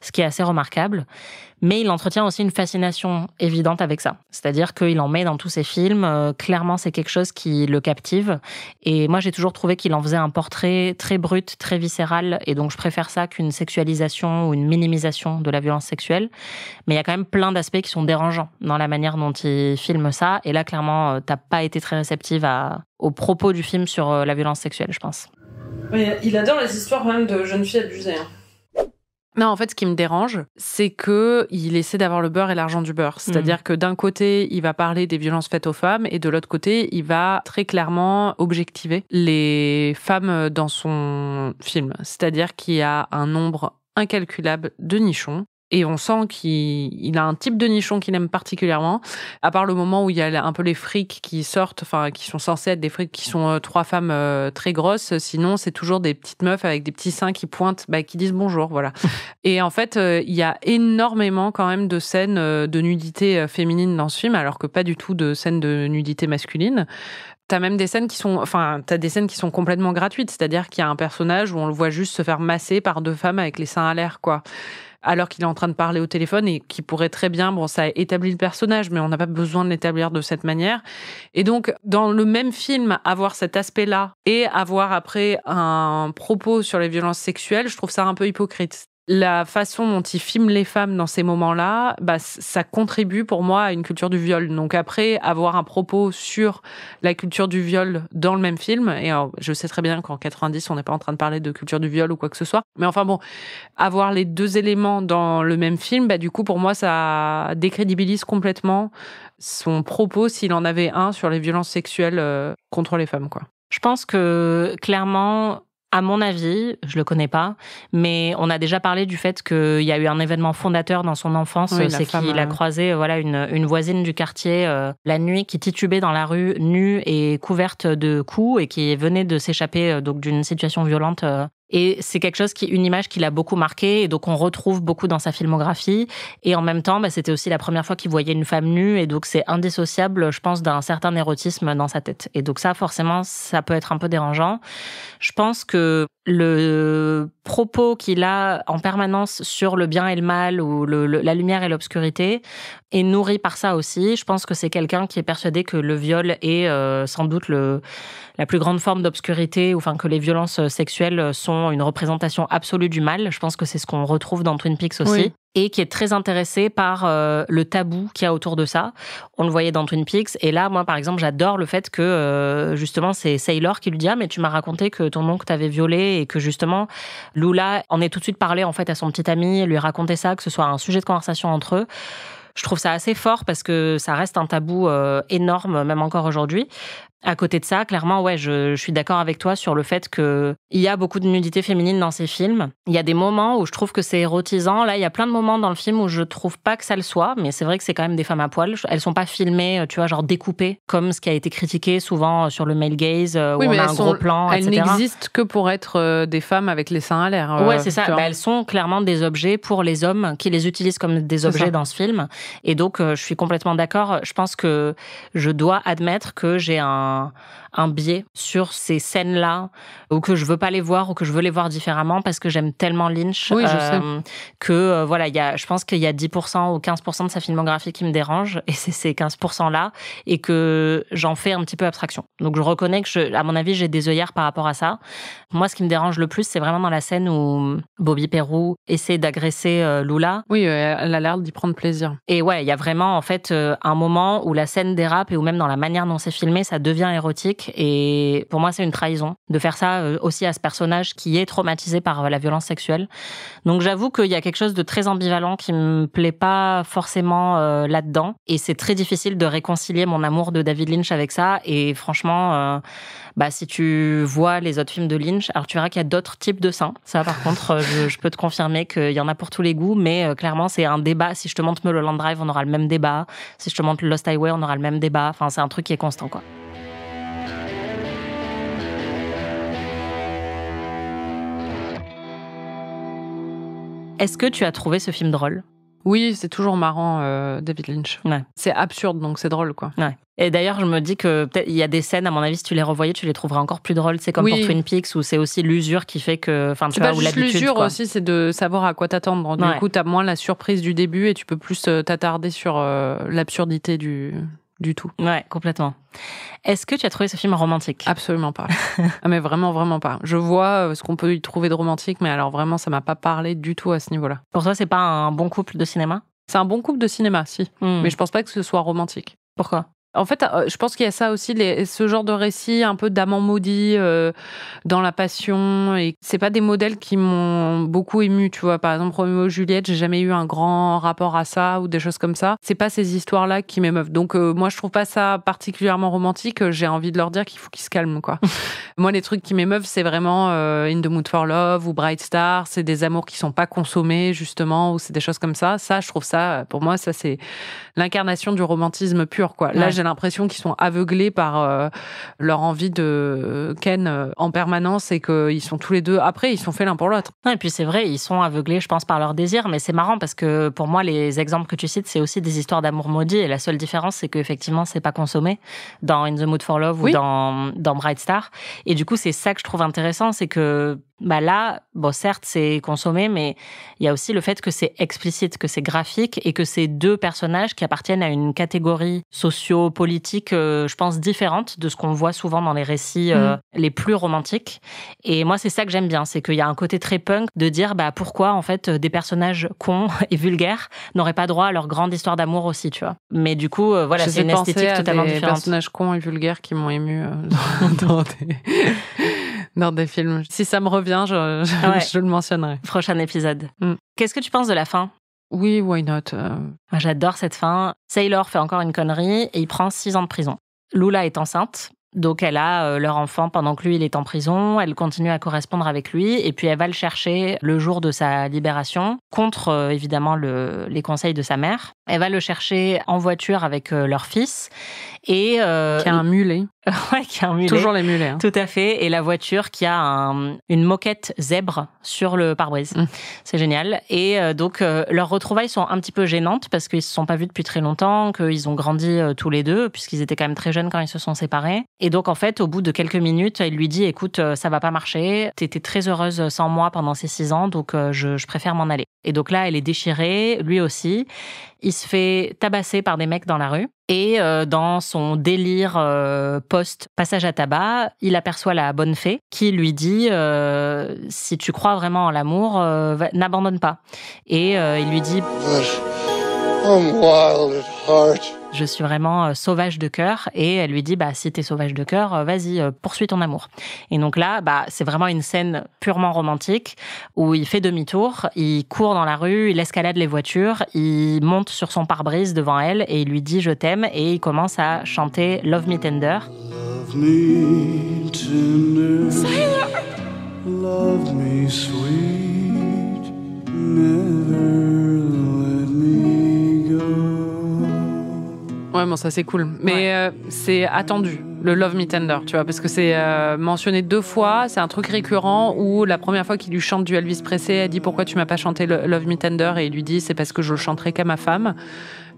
ce qui est assez remarquable. Mais il entretient aussi une fascination évidente avec ça. C'est-à-dire qu'il en met dans tous ses films. Clairement, c'est quelque chose qui le captive. Et moi, j'ai toujours trouvé qu'il en faisait un portrait très brut, très viscéral. Et donc, je préfère ça qu'une sexualisation ou une minimisation de la violence sexuelle. Mais il y a quand même plein d'aspects qui sont dérangeants dans la manière dont il filme ça. Et là, clairement, t'as pas été très réceptive aux propos du film sur la violence sexuelle, je pense. Mais il adore les histoires quand même de jeunes filles abusées. Non, en fait, ce qui me dérange, c'est que il essaie d'avoir le beurre et l'argent du beurre. C'est-à-dire que d'un côté, il va parler des violences faites aux femmes et de l'autre côté, il va très clairement objectiver les femmes dans son film. C'est-à-dire qu'il y a un nombre incalculable de nichons. Et on sent qu'il a un type de nichon qu'il aime particulièrement, à part le moment où il y a un peu les frics qui sortent, enfin, qui sont censés être des frics qui sont 3 femmes très grosses. Sinon, c'est toujours des petites meufs avec des petits seins qui pointent, qui disent bonjour, voilà. Et en fait, il y a énormément quand même de scènes de nudité féminine dans ce film, alors que pas du tout de scènes de nudité masculine. T'as même des scènes qui sont, t'as des scènes qui sont complètement gratuites. C'est-à-dire qu'il y a un personnage où on le voit juste se faire masser par 2 femmes avec les seins à l'air, quoi. Alors qu'il est en train de parler au téléphone et qui pourrait très bien, ça établit le personnage, mais on n'a pas besoin de l'établir de cette manière. Et donc, dans le même film, avoir cet aspect-là et avoir après un propos sur les violences sexuelles, je trouve ça un peu hypocrite. La façon dont il filme les femmes dans ces moments-là, ça contribue pour moi à une culture du viol. Donc après, avoir un propos sur la culture du viol dans le même film, et alors, je sais très bien qu'en 90, on n'est pas en train de parler de culture du viol ou quoi que ce soit, mais enfin bon, avoir les 2 éléments dans le même film, du coup, pour moi, ça décrédibilise complètement son propos s'il en avait un sur les violences sexuelles contre les femmes, quoi. Je pense que, clairement, à mon avis, je le connais pas, mais on a déjà parlé du fait qu'il y a eu un événement fondateur dans son enfance, oui, c'est qu'il a croisé une voisine du quartier la nuit qui titubait dans la rue, nue et couverte de coups et qui venait de s'échapper donc d'une situation violente. Et c'est quelque chose une image qui l'a beaucoup marqué, et donc on retrouve beaucoup dans sa filmographie. Et en même temps, c'était aussi la première fois qu'il voyait une femme nue, et donc c'est indissociable, je pense, d'un certain érotisme dans sa tête. Et donc ça, forcément, ça peut être un peu dérangeant. Je pense que le propos qu'il a en permanence sur le bien et le mal, ou la lumière et l'obscurité, est nourri par ça aussi. Je pense que c'est quelqu'un qui est persuadé que le viol est sans doute la plus grande forme d'obscurité, ou que les violences sexuelles sont une représentation absolue du mal. Je pense que c'est ce qu'on retrouve dans Twin Peaks aussi. Oui. Et qui est très intéressé par le tabou qu'il y a autour de ça. On le voyait dans Twin Peaks. Et là, moi, par exemple, j'adore le fait que, justement, c'est Sailor qui lui dit « Ah, mais tu m'as raconté que ton oncle t'avait violé », et que, justement, Lula en est tout de suite parlé, en fait, à son petit ami, lui raconter ça, que ce soit un sujet de conversation entre eux. Je trouve ça assez fort parce que ça reste un tabou énorme, même encore aujourd'hui. À côté de ça, clairement, je suis d'accord avec toi sur le fait qu'il y a beaucoup de nudité féminine dans ces films. Il y a des moments où je trouve que c'est érotisant. Là, il y a plein de moments dans le film où je trouve pas que ça le soit, mais c'est vrai que c'est quand même des femmes à poil. Elles sont pas filmées, tu vois, genre découpées, comme ce qui a été critiqué souvent sur le male gaze, où on a un gros plan, etc. Elles n'existent que pour être des femmes avec les seins à l'air. Ouais, c'est ça. Elles sont clairement des objets pour les hommes qui les utilisent comme des objets dans ce film. Et donc, je suis complètement d'accord. Je pense que je dois admettre que j'ai un biais sur ces scènes-là, ou que je veux pas les voir, ou que je veux les voir différemment parce que j'aime tellement Lynch. Oui, je sais. Que je pense qu'il y a 10% ou 15% de sa filmographie qui me dérange, et c'est ces 15%-là, et que j'en fais un petit peu abstraction. Donc je reconnais que, à mon avis, j'ai des œillères par rapport à ça. Moi, ce qui me dérange le plus, c'est vraiment dans la scène où Bobby Peru essaie d'agresser Lula. Oui, elle a l'air d'y prendre plaisir. Et il y a vraiment, en fait, un moment où la scène dérape, et où même dans la manière dont c'est filmé, ça devient érotique. Et pour moi, c'est une trahison de faire ça aussi à ce personnage qui est traumatisé par la violence sexuelle. Donc j'avoue qu'il y a quelque chose de très ambivalent qui me plaît pas forcément là-dedans. Et c'est très difficile de réconcilier mon amour de David Lynch avec ça. Et franchement, si tu vois les autres films de Lynch, alors tu verras qu'il y a d'autres types de seins. Ça, par contre, je peux te confirmer qu'il y en a pour tous les goûts. Mais clairement, c'est un débat. Si je te montre Mulholland Drive, on aura le même débat. Si je te montre Lost Highway, on aura le même débat. Enfin, c'est un truc qui est constant, quoi. Est-ce que tu as trouvé ce film drôle ? Oui, c'est toujours marrant, David Lynch. Ouais. C'est absurde, donc c'est drôle, quoi. Ouais. Et d'ailleurs, je me dis que peut-être il y a des scènes, à mon avis, si tu les revoyais, tu les trouverais encore plus drôles. C'est comme pour Twin Peaks, où c'est aussi l'usure qui fait que... Enfin, c'est pas juste l'usure aussi, c'est de savoir à quoi t'attendre. Du coup, t'as moins la surprise du début et tu peux plus t'attarder sur l'absurdité du tout. Ouais, complètement. Est-ce que tu as trouvé ce film romantique ? Absolument pas. Ah, mais vraiment, vraiment pas. Je vois ce qu'on peut y trouver de romantique, mais alors vraiment, ça m'a pas parlé du tout à ce niveau-là. Pour toi, c'est pas un bon couple de cinéma ? C'est un bon couple de cinéma, si. Mais je pense pas que ce soit romantique. Pourquoi ? En fait, je pense qu'il y a ça aussi, ce genre de récit un peu d'amant maudit dans la passion. Et c'est pas des modèles qui m'ont beaucoup ému, tu vois. Par exemple, Roméo et Juliette, j'ai jamais eu un grand rapport à ça ou des choses comme ça. C'est pas ces histoires-là qui m'émeuvent. Donc, moi, je trouve pas ça particulièrement romantique. J'ai envie de leur dire qu'il faut qu'ils se calment, quoi. Moi, les trucs qui m'émeuvent, c'est vraiment In the Mood for Love ou Bright Star. C'est des amours qui sont pas consommés, justement, ou c'est des choses comme ça. Ça, je trouve ça, pour moi, ça, c'est l'incarnation du romantisme pur, quoi. Là, j'ai l'impression qu'ils sont aveuglés par leur envie de Ken en permanence et qu'ils sont tous les deux... Après, ils sont faits l'un pour l'autre. Et puis c'est vrai, ils sont aveuglés, je pense, par leur désir, mais c'est marrant parce que pour moi, les exemples que tu cites, c'est aussi des histoires d'amour maudit et la seule différence, c'est qu'effectivement, c'est pas consommé dans In the Mood for Love ou dans Bright Star. Et du coup, c'est ça que je trouve intéressant, c'est que là, bon, certes, c'est consommé, mais il y a aussi le fait que c'est explicite, que c'est graphique et que c'est deux personnages qui appartiennent à une catégorie socio-politique, je pense, différente de ce qu'on voit souvent dans les récits les plus romantiques. Et moi, c'est ça que j'aime bien, c'est qu'il y a un côté très punk de dire pourquoi, en fait, des personnages cons et vulgaires n'auraient pas droit à leur grande histoire d'amour aussi, tu vois. Mais du coup, voilà, c'est une esthétique totalement différente. Des personnages cons et vulgaires qui m'ont ému dans des films. Si ça me revient, je le mentionnerai. Prochain épisode. Qu'est-ce que tu penses de la fin ? Oui, why not ? Moi, j'adore cette fin. Sailor fait encore une connerie et il prend 6 ans de prison. Lula est enceinte, donc elle a leur enfant pendant que lui, il est en prison. Elle continue à correspondre avec lui et puis elle va le chercher le jour de sa libération, contre évidemment les conseils de sa mère. Elle va le chercher en voiture avec leur fils. Et qui a un mulet. Ouais, qui a un mulet. Toujours les mulets. Hein. Tout à fait. Et la voiture qui a une moquette zèbre sur le pare-brise. C'est génial. Et donc, leurs retrouvailles sont un petit peu gênantes parce qu'ils se sont pas vus depuis très longtemps, qu'ils ont grandi tous les deux, puisqu'ils étaient quand même très jeunes quand ils se sont séparés. Et donc, en fait, au bout de quelques minutes, il lui dit, écoute, ça va pas marcher. T'étais très heureuse sans moi pendant ces 6 ans, donc je préfère m'en aller. Et donc là, elle est déchirée, lui aussi. Il se fait tabasser par des mecs dans la rue. Et dans son délire post-passage à tabac, il aperçoit la bonne fée qui lui dit si tu crois vraiment en l'amour, n'abandonne pas. Et il lui dit I'm wild at heart. Je suis vraiment sauvage de cœur. Et elle lui dit si t'es sauvage de cœur, vas-y, poursuis ton amour. Et donc là, c'est vraiment une scène purement romantique où il fait demi-tour, il court dans la rue, il escalade les voitures, il monte sur son pare-brise devant elle et il lui dit je t'aime et il commence à chanter Love Me Tender. Love me tender. Sailor. Love me sweet. Never let me go. Ouais, bon, ça c'est cool. Mais c'est attendu, le Love Me Tender, tu vois, parce que c'est mentionné 2 fois, c'est un truc récurrent où la première fois qu'il lui chante du Elvis Presley, elle dit pourquoi tu m'as pas chanté le Love Me Tender et il lui dit c'est parce que je le chanterai qu'à ma femme,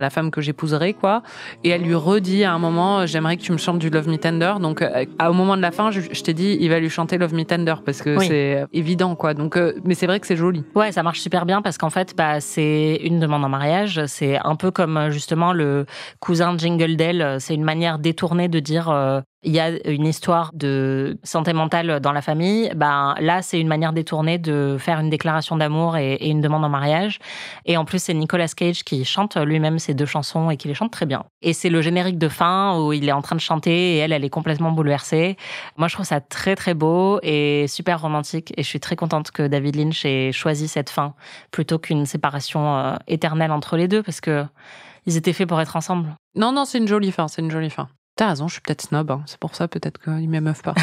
la femme que j'épouserai, quoi. Et elle lui redit à un moment j'aimerais que tu me chantes du Love Me Tender. Donc au moment de la fin, je t'ai dit il va lui chanter Love Me Tender parce que c'est évident, quoi. Donc mais c'est vrai que c'est joli. Ouais, ça marche super bien parce qu'en fait c'est une demande en mariage, c'est un peu comme justement le cousin Jingle Dell, c'est une manière détournée de dire il y a une histoire de santé mentale dans la famille, là, c'est une manière détournée de faire une déclaration d'amour et une demande en mariage. Et en plus, c'est Nicolas Cage qui chante lui-même ces 2 chansons et qui les chante très bien. Et c'est le générique de fin où il est en train de chanter et elle est complètement bouleversée. Moi, je trouve ça très, très beau et super romantique. Et je suis très contente que David Lynch ait choisi cette fin plutôt qu'une séparation éternelle entre les deux parce que ils étaient faits pour être ensemble. Non, c'est une jolie fin, T'as raison, je suis peut-être snob, hein. C'est pour ça peut-être qu'ils m'émeuvent pas.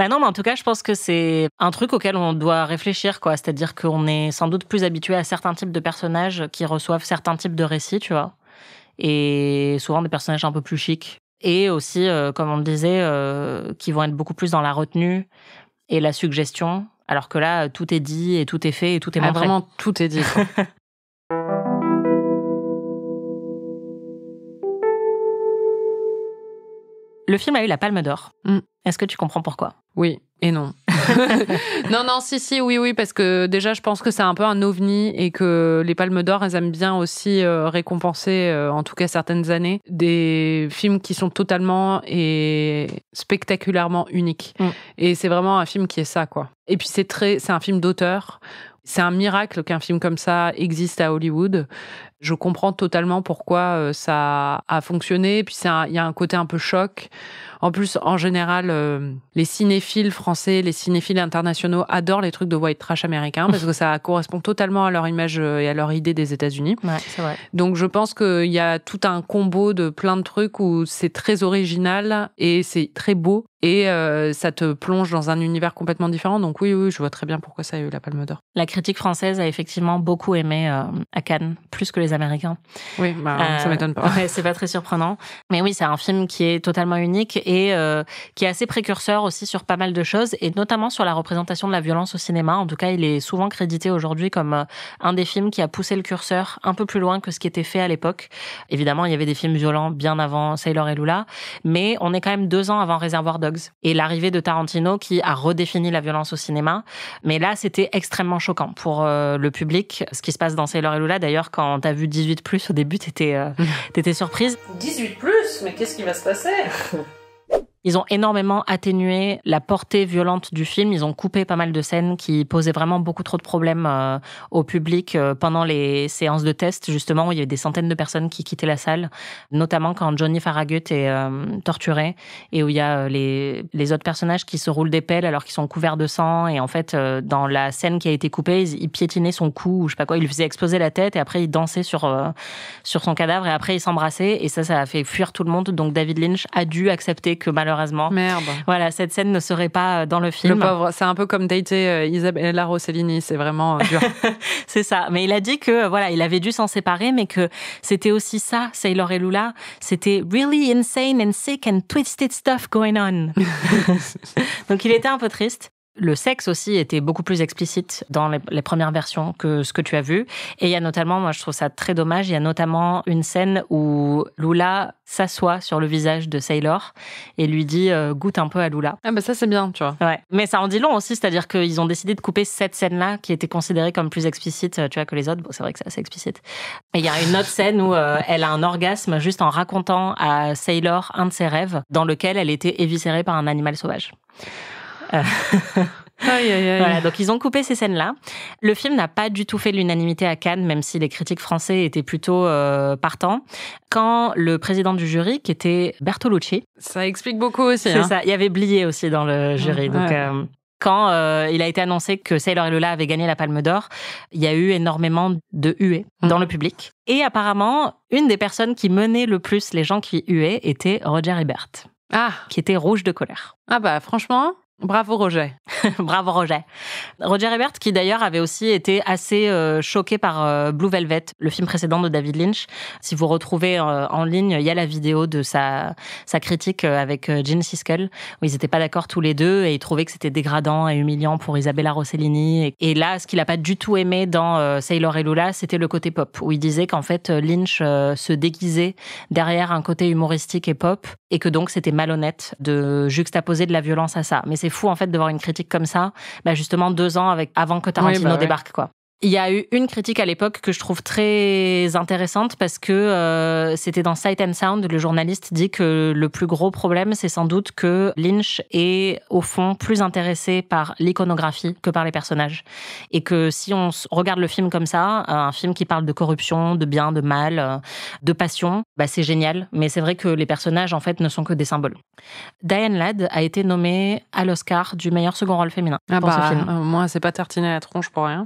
Non, mais en tout cas, je pense que c'est un truc auquel on doit réfléchir, quoi. C'est-à-dire qu'on est sans doute plus habitué à certains types de personnages qui reçoivent certains types de récits, tu vois. Et souvent des personnages un peu plus chics. Et aussi, comme on le disait, qui vont être beaucoup plus dans la retenue et la suggestion, Alors que là, tout est dit et tout est fait et tout est Ah, montré. vraiment, tout est dit. quoi. Le film a eu la Palme d'Or. Mm. Est-ce que tu comprends pourquoi? Oui et non. non, si, oui, parce que déjà, je pense que c'est un peu un ovni et que les Palmes d'Or, elles aiment bien aussi récompenser, en tout cas certaines années, des films qui sont totalement et spectaculairement uniques. Et c'est vraiment un film qui est ça, quoi. Et puis c'est un film d'auteur. C'est un miracle qu'un film comme ça existe à Hollywood. Je comprends totalement pourquoi ça a fonctionné. Et puis il y a un côté un peu choc. En plus, en général, les cinéphiles français, les cinéphiles internationaux adorent les trucs de white trash américains parce que ça correspond totalement à leur image et à leur idée des États-Unis. Ouais, c'est vrai. Donc, je pense qu'il y a tout un combo de plein de trucs où c'est très original et c'est très beau et ça te plonge dans un univers complètement différent. Donc oui, je vois très bien pourquoi ça a eu la Palme d'Or. La critique française a effectivement beaucoup aimé à Cannes, plus que les Américains. Oui, ça m'étonne pas. Ouais, c'est pas très surprenant. Mais oui, c'est un film qui est totalement unique et qui est assez précurseur aussi sur pas mal de choses, et notamment sur la représentation de la violence au cinéma. En tout cas, il est souvent crédité aujourd'hui comme un des films qui a poussé le curseur un peu plus loin que ce qui était fait à l'époque. Évidemment, il y avait des films violents bien avant Sailor et Lula, mais on est quand même 2 ans avant Reservoir Dogs et l'arrivée de Tarantino qui a redéfini la violence au cinéma. Mais là, c'était extrêmement choquant pour le public. Ce qui se passe dans Sailor et Lula, d'ailleurs, quand t'as vu 18+, au début, t'étais surprise. 18+, mais qu'est-ce qui va se passer? Ils ont énormément atténué la portée violente du film. Ils ont coupé pas mal de scènes qui posaient vraiment beaucoup trop de problèmes au public pendant les séances de test, justement, où il y avait des centaines de personnes qui quittaient la salle, notamment quand Johnny Farragut est torturé et où il y a les autres personnages qui se roulent des pelles alors qu'ils sont couverts de sang. Et en fait, dans la scène qui a été coupée, ils piétinaient son cou ou je sais pas quoi, ils lui faisaient exploser la tête et après ils dansaient sur son cadavre et après ils s'embrassaient et ça a fait fuir tout le monde. Donc David Lynch a dû accepter que malheureusement, Merde. voilà, cette scène ne serait pas dans le film. Le pauvre, c'est un peu comme dater Isabella Rossellini, c'est vraiment dur. C'est ça. Mais il a dit que voilà, il avait dû s'en séparer, mais que c'était aussi ça, Sailor et Lula. C'était really insane and sick and twisted stuff going on. Donc il était un peu triste. Le sexe aussi était beaucoup plus explicite dans les premières versions que ce que tu as vu. Et il y a notamment, moi je trouve ça très dommage, il y a notamment une scène où Lula s'assoit sur le visage de Sailor et lui dit goûte un peu à Lula. Ah bah ça c'est bien, tu vois. Ouais. Mais ça en dit long aussi, c'est-à-dire qu'ils ont décidé de couper cette scène-là qui était considérée comme plus explicite, tu vois, que les autres. Bon, c'est vrai que c'est assez explicite. Et il y a une autre scène où elle a un orgasme juste en racontant à Sailor un de ses rêves dans lequel elle était éviscérée par un animal sauvage. Aïe, aïe, aïe. Voilà, donc ils ont coupé ces scènes-là. Le film n'a pas du tout fait l'unanimité à Cannes, même si les critiques français étaient plutôt partants. Quand le président du jury, qui était Bertolucci... Ça explique beaucoup aussi. C'est ça, il y avait Blier aussi dans le jury. Ouais. Donc, quand il a été annoncé que Sailor et Lula avaient gagné la Palme d'Or, il y a eu énormément de huées dans le public. Et apparemment, une des personnes qui menait le plus les gens qui huaient était Roger Ebert, qui était rouge de colère. Ah bah franchement... Bravo Roger. Bravo Roger. Roger Ebert qui d'ailleurs avait aussi été assez choqué par Blue Velvet, le film précédent de David Lynch. Si vous retrouvez en ligne, il y a la vidéo de sa critique avec Gene Siskel, où ils n'étaient pas d'accord tous les deux et ils trouvaient que c'était dégradant et humiliant pour Isabella Rossellini. Et là, ce qu'il n'a pas du tout aimé dans Sailor et Lula, c'était le côté pop, où il disait qu'en fait Lynch se déguisait derrière un côté humoristique et pop et que donc c'était malhonnête de juxtaposer de la violence à ça. Mais c'est fou en fait de voir une critique comme ça, justement 2 ans avant que Tarantino débarque quoi. Il y a eu une critique à l'époque que je trouve très intéressante parce que c'était dans Sight and Sound, le journaliste dit que le plus gros problème, c'est sans doute que Lynch est au fond plus intéressé par l'iconographie que par les personnages. Et que si on regarde le film comme ça, un film qui parle de corruption, de bien, de mal, de passion, c'est génial. Mais c'est vrai que les personnages, en fait, ne sont que des symboles. Diane Ladd a été nommée à l'Oscar du meilleur second rôle féminin pour ce film. Moi, c'est pas tartiner la tronche pour rien.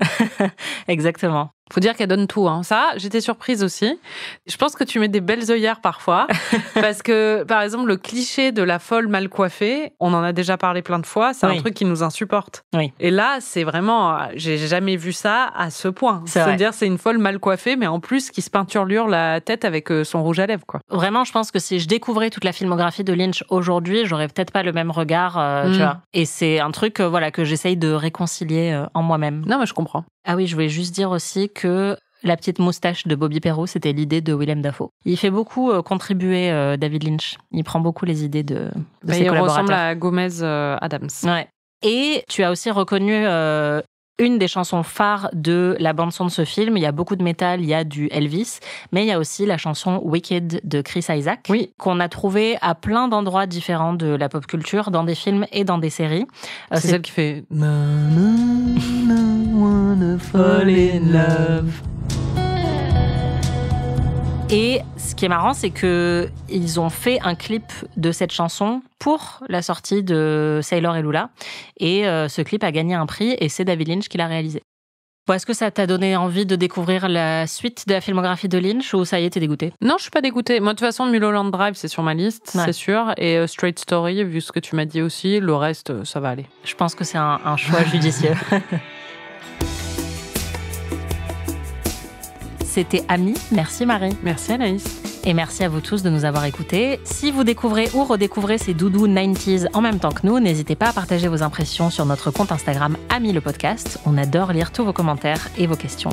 Exactement. Faut dire qu'elle donne tout. Hein. Ça, j'étais surprise aussi. Je pense que tu mets des belles œillères parfois. Parce que, par exemple, le cliché de la folle mal coiffée, on en a déjà parlé plein de fois, c'est un truc qui nous insupporte. Oui. Et là, c'est vraiment... J'ai jamais vu ça à ce point. C'est-à-dire, c'est une folle mal coiffée, mais en plus, qui se peinturlure la tête avec son rouge à lèvres, quoi. Vraiment, je pense que si je découvrais toute la filmographie de Lynch aujourd'hui, j'aurais peut-être pas le même regard, tu vois. Et c'est un truc, que j'essaye de réconcilier en moi-même. Non, mais je comprends. Ah oui, je voulais juste dire aussi que la petite moustache de Bobby Perrault, c'était l'idée de Willem Dafoe. Il fait beaucoup contribuer David Lynch. Il prend beaucoup les idées de ses collaborateurs. Il ressemble à Gomez Adams. Ouais. Et tu as aussi reconnu une des chansons phares de la bande-son de ce film. Il y a beaucoup de métal, il y a du Elvis, mais il y a aussi la chanson Wicked de Chris Isaak, qu'on a trouvée à plein d'endroits différents de la pop culture, dans des films et dans des séries. C'est celle qui fait na, na, na, wanna fall in love. Et ce qui est marrant, c'est que ils ont fait un clip de cette chanson pour la sortie de Sailor et Lula. Et ce clip a gagné un prix et c'est David Lynch qui l'a réalisé. Bon, est-ce que ça t'a donné envie de découvrir la suite de la filmographie de Lynch ou ça y est, t'es dégoûtée? Non, je suis pas dégoûtée. Moi, de toute façon, Mulholland Drive, c'est sur ma liste, c'est sûr. Et Straight Story, vu ce que tu m'as dit aussi, le reste, ça va aller. Je pense que c'est un choix judicieux. C'était Ami. Merci Marie. Merci Anaïs. Et merci à vous tous de nous avoir écoutés. Si vous découvrez ou redécouvrez ces doudous 90s en même temps que nous, n'hésitez pas à partager vos impressions sur notre compte Instagram Ami le podcast. On adore lire tous vos commentaires et vos questions.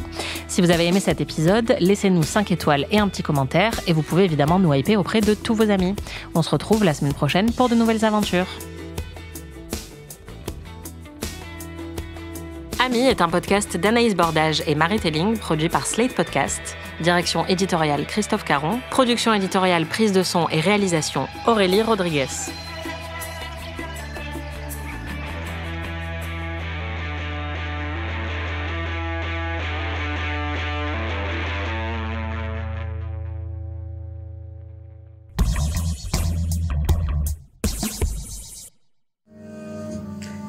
Si vous avez aimé cet épisode, laissez-nous 5 étoiles et un petit commentaire et vous pouvez évidemment nous hyper auprès de tous vos amis. On se retrouve la semaine prochaine pour de nouvelles aventures. Ami est un podcast d'Anaïs Bordage et Marie Telling, produit par Slate Podcast. Direction éditoriale Christophe Caron. Production éditoriale, prise de son et réalisation Aurélie Rodriguez.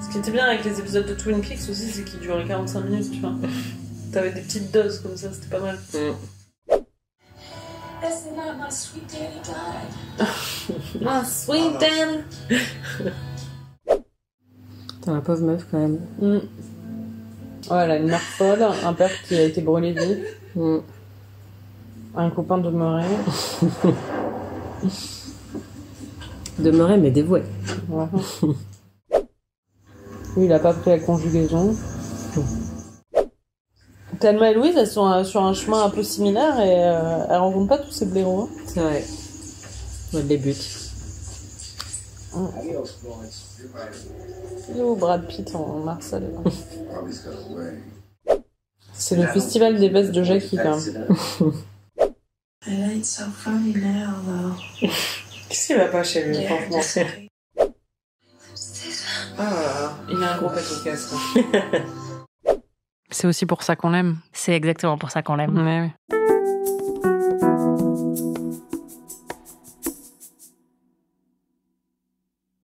Ce qui était bien avec les épisodes de Twin Peaks aussi, c'est qu'ils duraient 45 minutes, tu vois. T'avais des petites doses comme ça, c'était pas mal. That's not my sweet daddy died. Ah, sweet daddy. T'as la pauvre meuf quand même. Ouais, elle a une mère folle, un père qui a été brûlé vif, un copain demeuré. Demeuré mais dévoué. Voilà. Lui, il a pas pris la conjugaison. Thelma et Louise, elles sont sur un chemin un peu similaire et elles rencontrent pas tous ces blaireaux. C'est vrai. Elle les bute. Il est où Brad Pitt en Marcel? C'est le festival des vestes de Jackie, quand même. It ain't so funny now, though. Qu'est-ce qui va pas chez lui, franchement? Ah, il a un gros paquet de casse. C'est aussi pour ça qu'on l'aime. C'est exactement pour ça qu'on l'aime. Ouais.